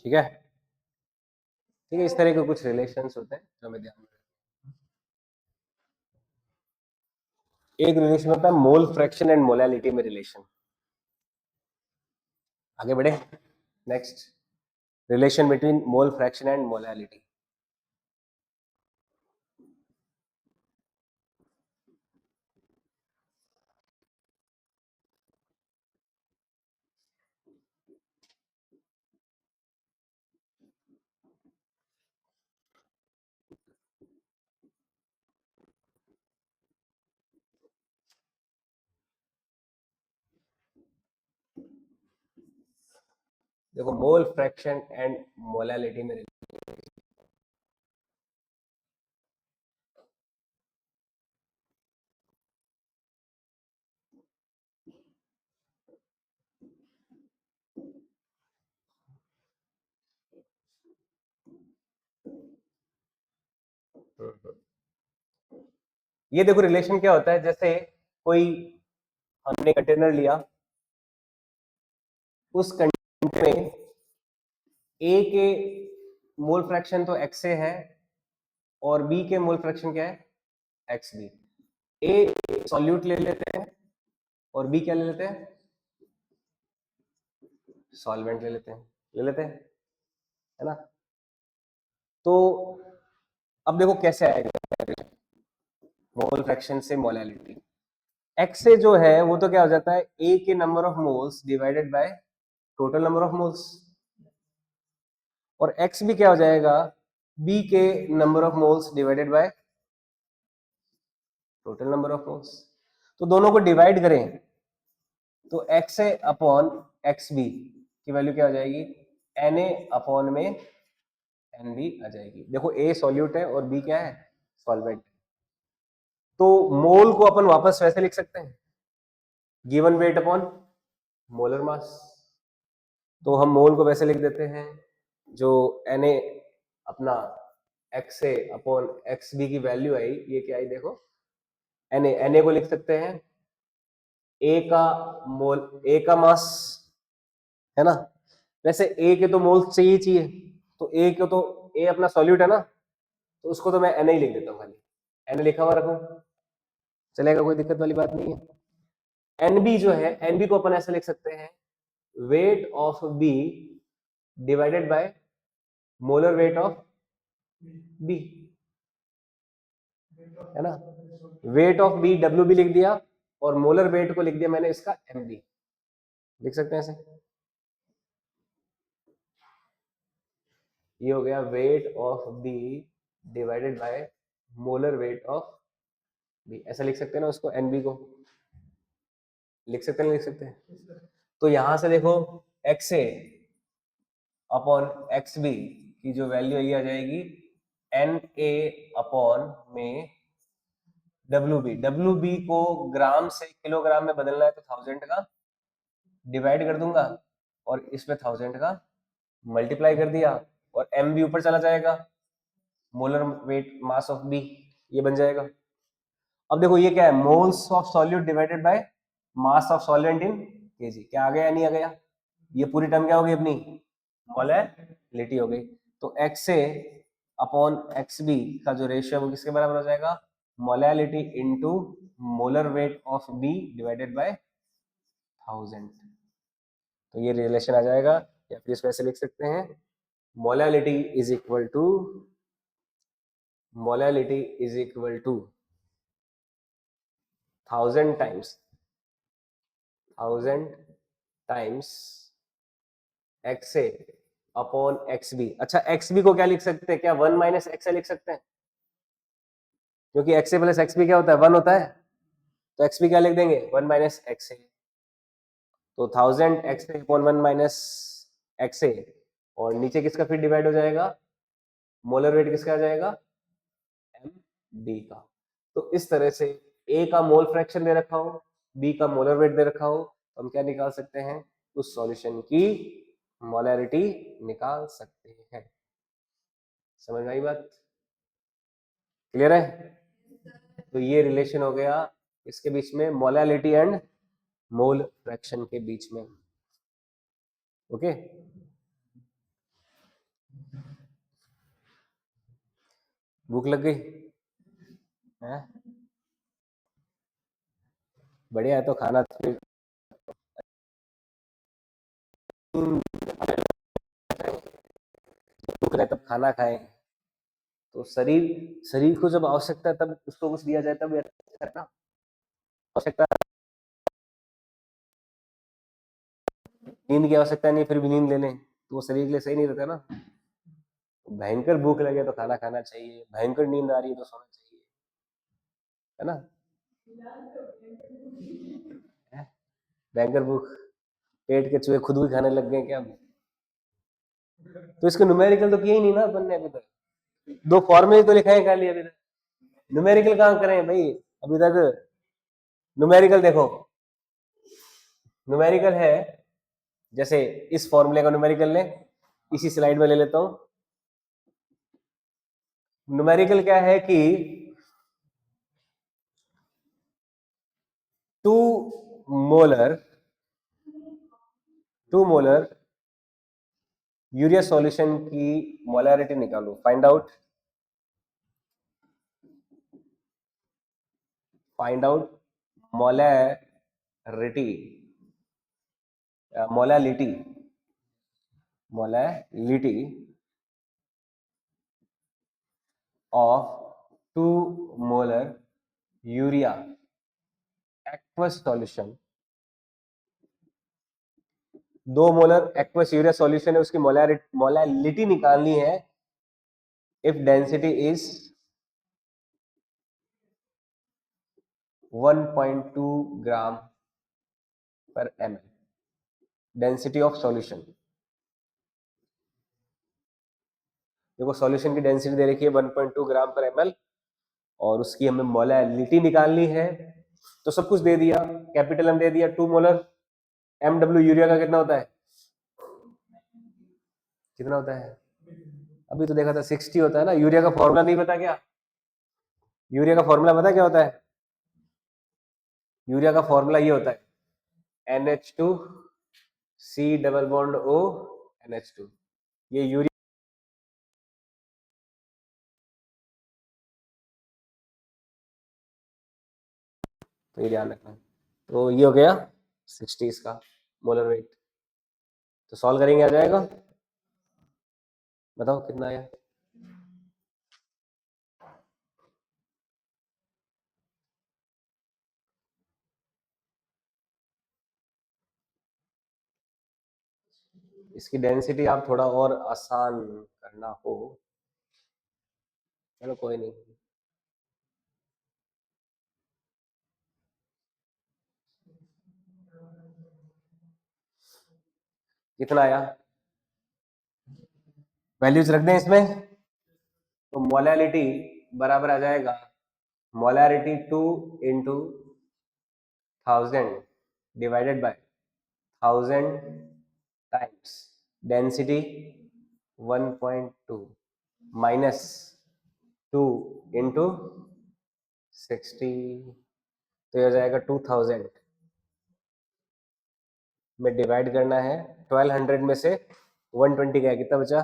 ठीक है, ठीक है, इस तरह के कुछ रिलेशंस होते हैं जो हमें ध्यान में एक रिलेशन होता है मोल फ्रैक्शन एंड मोलैलिटी में रिलेशन। आगे बढ़े, next, relation between mole fraction and molality. देखो, मोल फ्रैक्शन एंड मोलैलिटी में ये देखो रिलेशन क्या होता है, जैसे कोई हमने कंटेनर लिया, उस कंटेनर में ए के मोल फ्रैक्शन तो एक्स से है और बी के मोल फ्रैक्शन क्या है, एक्स बी। ए सॉल्यूट ले लेते हैं और बी क्या ले लेते हैं, सॉल्वेंट ले लेते हैं, है ना। तो अब देखो कैसे आएगा मोल फ्रैक्शन से मोलैलिटी। एक्स से जो है वो तो क्या हो जाता है, ए के number of moles divided by total number of moles, और एक्स भी क्या हो जाएगा, बी के number of moles divided by total number of moles. तो दोनों को डिवाइड करें तो X A upon X B की वैल्यू क्या हो जाएगी, एन ए अपॉन में एन बी आ जाएगी। देखो ए सॉल्यूट है और बी क्या है, सॉल्वेंट। तो मोल को अपन वापस वैसे लिख सकते हैं, given weight upon molar mass. तो हम मोल को वैसे लिख देते हैं, जो एन ए अपना x A upon X B की वैल्यू आई, ये क्या आई देखो, एन ए को लिख सकते हैं ए का मोल, ए का मास, है ना। वैसे ए के तो मोल चाहिए, तो ए को तो, ए अपना सॉल्यूट है ना, तो उसको तो मैं एन ही लिख देता हूँ, खाली एन लिखा हुआ रखूं, चलेगा, कोई दिक्कत वाली बात नहीं है। एनबी जो है, एनबी को अपन ऐसे लिख सकते हैं, weight of B divided by molar weight of B, है ना। Weight of B W B लिख दिया और मोलर वेट को लिख दिया मैंने इसका एम बी, लिख सकते हैं ऐसे। ये हो गया weight of B divided by molar weight of B, ऐसा लिख सकते हैं ना उसको, एनबी को लिख सकते हैं, लिख सकते हैं। तो यहां से देखो x A upon X B की जो वैल्यू ये आ जाएगी, एन ए अपॉन में डब्ल्यू बी को ग्राम से किलोग्राम में बदलना है तो 1000 का डिवाइड कर दूंगा और इसमें 1000 का मल्टीप्लाई कर दिया, और एम बी ऊपर चला जाएगा, molar weight mass of B, ये बन जाएगा। अब देखो ये क्या है, moles of solute divided by mass of solvent in KG, क्या आ गया या नहीं आ गया, ये पूरी टर्म क्या होगी अपनी, मोलैलिटी हो गई। तो X A upon X B का जो रेशियो है वो किसके बराबर हो जाएगा, molality into molar weight of B divided by 1000। तो ये रिलेशन आ जाएगा, या फिर इसको ऐसे लिख सकते हैं, molality is equal to, molality is equal to 1000 times, 1000 times X A upon X B. अच्छा, एक्स बी को क्या लिख सकते हैं, क्या 1 माइनस एक्स ए लिख सकते हैं, क्योंकि एक्स ए प्लस एक्स बी क्या होता है, 1 होता है, तो एक्स बी क्या लिख देंगे, 1 माइनस एक्स ए। तो 1000 x A upon 1 minus x ए और नीचे किसका फिर डिवाइड हो जाएगा, मोलर वेट किसका आ जाएगा, एम डी का। तो इस तरह से ए का मोल फ्रैक्शन दे रखा हो, बी का मोलर वेट दे रखा हो, तो हम क्या निकाल सकते हैं, उस सॉल्यूशन की मोलैरिटी निकाल सकते हैं। समझ में आई बात, क्लियर है? तो ये रिलेशन हो गया इसके बीच में, मोलैलिटी एंड मोल फ्रैक्शन के बीच में। ओके, भूख लग गई है? बढ़िया है, तो खाना भूख रहे तब खाना खाएं। तो शरीर शरीर को जब आवश्यकता है तब उसको कुछ दिया जाए, तब अच्छा है ना। आवश्यकता, नींद की आवश्यकता नहीं फिर भी नींद ले लें तो वो शरीर के लिए सही नहीं रहता ना। भयंकर भूख लगे तो खाना खाना चाहिए, भयंकर नींद आ रही है तो सोना चाहिए, है ना। भयंकर भूख, पेट के चूहे खुद भी खाने लग गए क्या? तो इसको न्यूमेरिकल तो किया ही नहीं ना अपन ने अभी तक, दो फॉर्मूले तो लिखाए खाली अभी तक, न्यूमेरिकल कहाँ करें भाई अभी तक। न्यूमेरिकल देखो, न्यूमेरिकल है, जैसे इस फॉर्मूले का न्यूमेरिकल लें, इसी स्लाइड में ले लेता हूं। न्यूमेरिकल क्या है कि 2 मोलर यूरिया सॉल्यूशन की मोलैरिटी निकालो, find out molarity molality of 2 molar urea aqueous solution. 2 molar aqueous urea solution है, उसकी मोलैलिटी निकालनी है इफ डेंसिटी इज 1.2 ग्राम पर ml, डेंसिटी ऑफ सॉल्यूशन। देखो सॉल्यूशन की डेंसिटी दे रखी है 1.2 ग्राम पर ml और उसकी हमें मोलैलिटी निकालनी है। तो सब कुछ दे दिया, कैपिटल एम दे दिया, 2 मोलर MW यूरिया का कितना होता है, कितना होता है, अभी तो देखा था 60 होता है ना। यूरिया का फॉर्मूला नहीं पता क्या, यूरिया का फॉर्मूला पता क्या होता है, यूरिया का फॉर्मूला ये होता है NH2C double bond O NH2, ये यूरिया। तो ये ध्यान रखना। तो ये हो गया 60 का मोलर वेट। तो सॉल्व करेंगे, आ जाएगा, बताओ कितना आया। इसकी डेंसिटी आप थोड़ा और आसान करना हो, चलो कोई नहीं। कितना आया, वैल्यूज रख दें इसमें। तो मोलैलिटी बराबर आ जाएगा, molarity 2 into 1000 divided by 1000 times density 1.2 minus 2 into 60, तो ये हो जाएगा 2000 में डिवाइड करना है 1200 में से 120 गया, कितना बचा,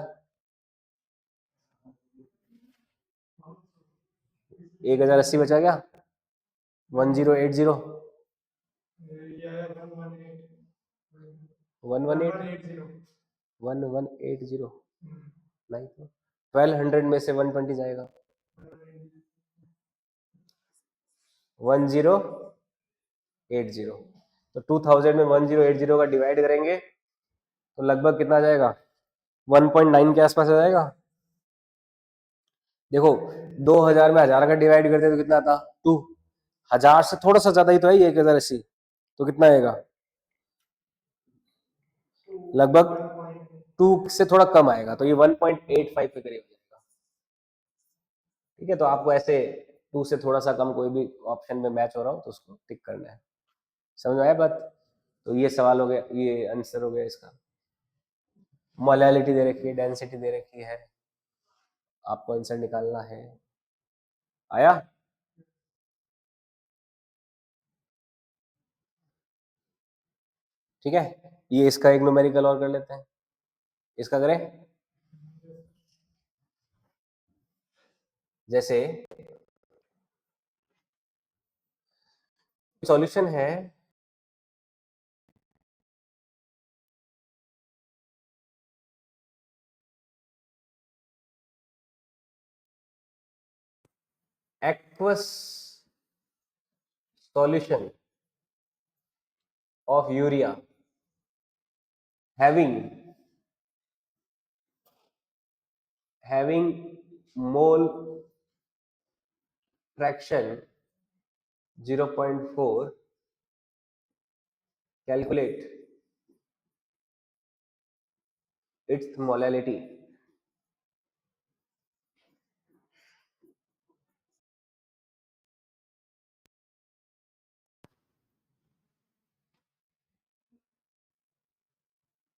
1080 बचा क्या, 1080 118 1180 नहीं, तो 1200 में से 120 जाएगा 1080। तो 2000 में 1080 का डिवाइड करेंगे तो लगभग कितना आ जाएगा, 1.9 के आसपास आ जाएगा। देखो 2000 में 1000 का डिवाइड करते तो कितना आता, 2, 1000 से थोड़ा सा ज्यादा ही तो है 1080, तो कितना आएगा लगभग 2 से थोड़ा कम आएगा, तो ये 1.85 के करीब हो जाएगा। ठीक है, तो आपको ऐसे 2 से थोड़ा सा कम कोई भी ऑप्शन में मैच हो रहा हो तो उसको टिक करना है। समझ में आया बात? तो ये सवाल हो गया, ये आंसर हो गया इसका। मोलैलिटी दे रखी है, डेंसिटी दे रखी है, आपको आंसर निकालना है। आया? ठीक है, ये इसका एक न्यूमेरिकल और कर लेते हैं। इसका करें, जैसे सॉल्यूशन है aqueous solution of urea having mole fraction 0.4, calculate its molality.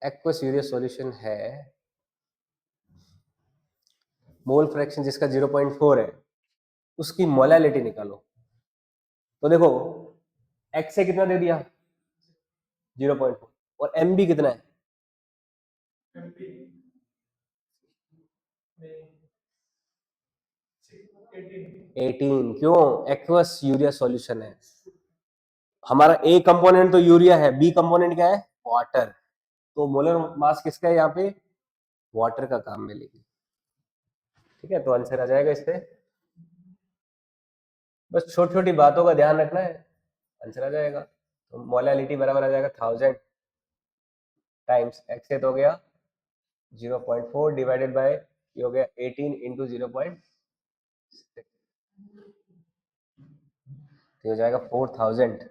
Aqueous urea solution है, मोल फ्रैक्शन जिसका 0.4 है, उसकी मोलैलिटी निकालो। तो देखो एक्स से कितना दे दिया 0.4, और एम बी कितना है 18। क्यों? एक्वस यूरिया सॉल्यूशन है, हमारा ए कंपोनेंट तो यूरिया है, बी कंपोनेंट क्या है वाटर, तो मोलर मास किसका है यहाँ पे वाटर का काम मिलेगी। ठीक है, तो आंसर आ जाएगा इस पे। बस छोटी छोटी बातों का ध्यान रखना है, आंसर आ जाएगा। तो मोलैलिटी बराबर आ जाएगा 1000 टाइम्स एक्स हो गया 0.4 डिवाइडेड बाय ये हो गया 18 इंटू 0.6, तो हो जाएगा 4000।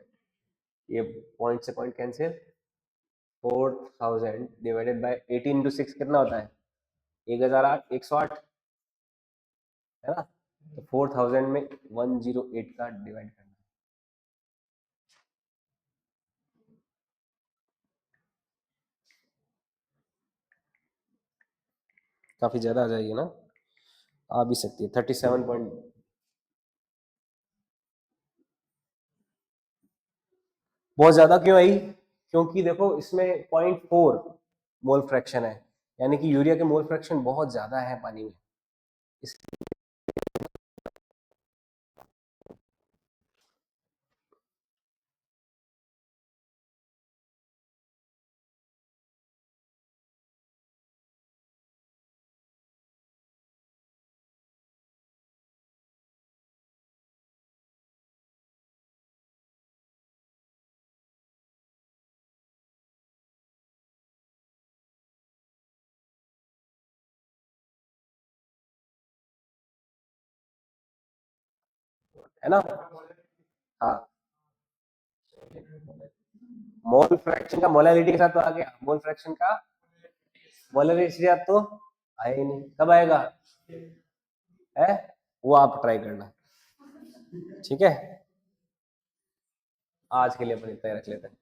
ये पॉइंट से point cancel, 4000 divided by 18 into 6 कितना होता है 1008, 108 है ना। तो 4000 में 108 का डिवाइड करना है। काफी ज्यादा आ जाएगी ना, आ भी सकती है 37 पॉइंट। बहुत ज्यादा क्यों आई? क्योंकि देखो इसमें 0.4 मोल फ्रैक्शन है, यानी कि यूरिया के मोल फ्रैक्शन बहुत ज्यादा है पानी में। इस है ना। हाँ, मोल फ्रैक्शन का मोलैलिटी के साथ तो आ गया, मोल फ्रैक्शन का मोलैलिटी तो आया ही नहीं, कब आएगा है, वो आप ट्राई करना। ठीक है, आज के लिए अपन इतना ही रख लेते हैं।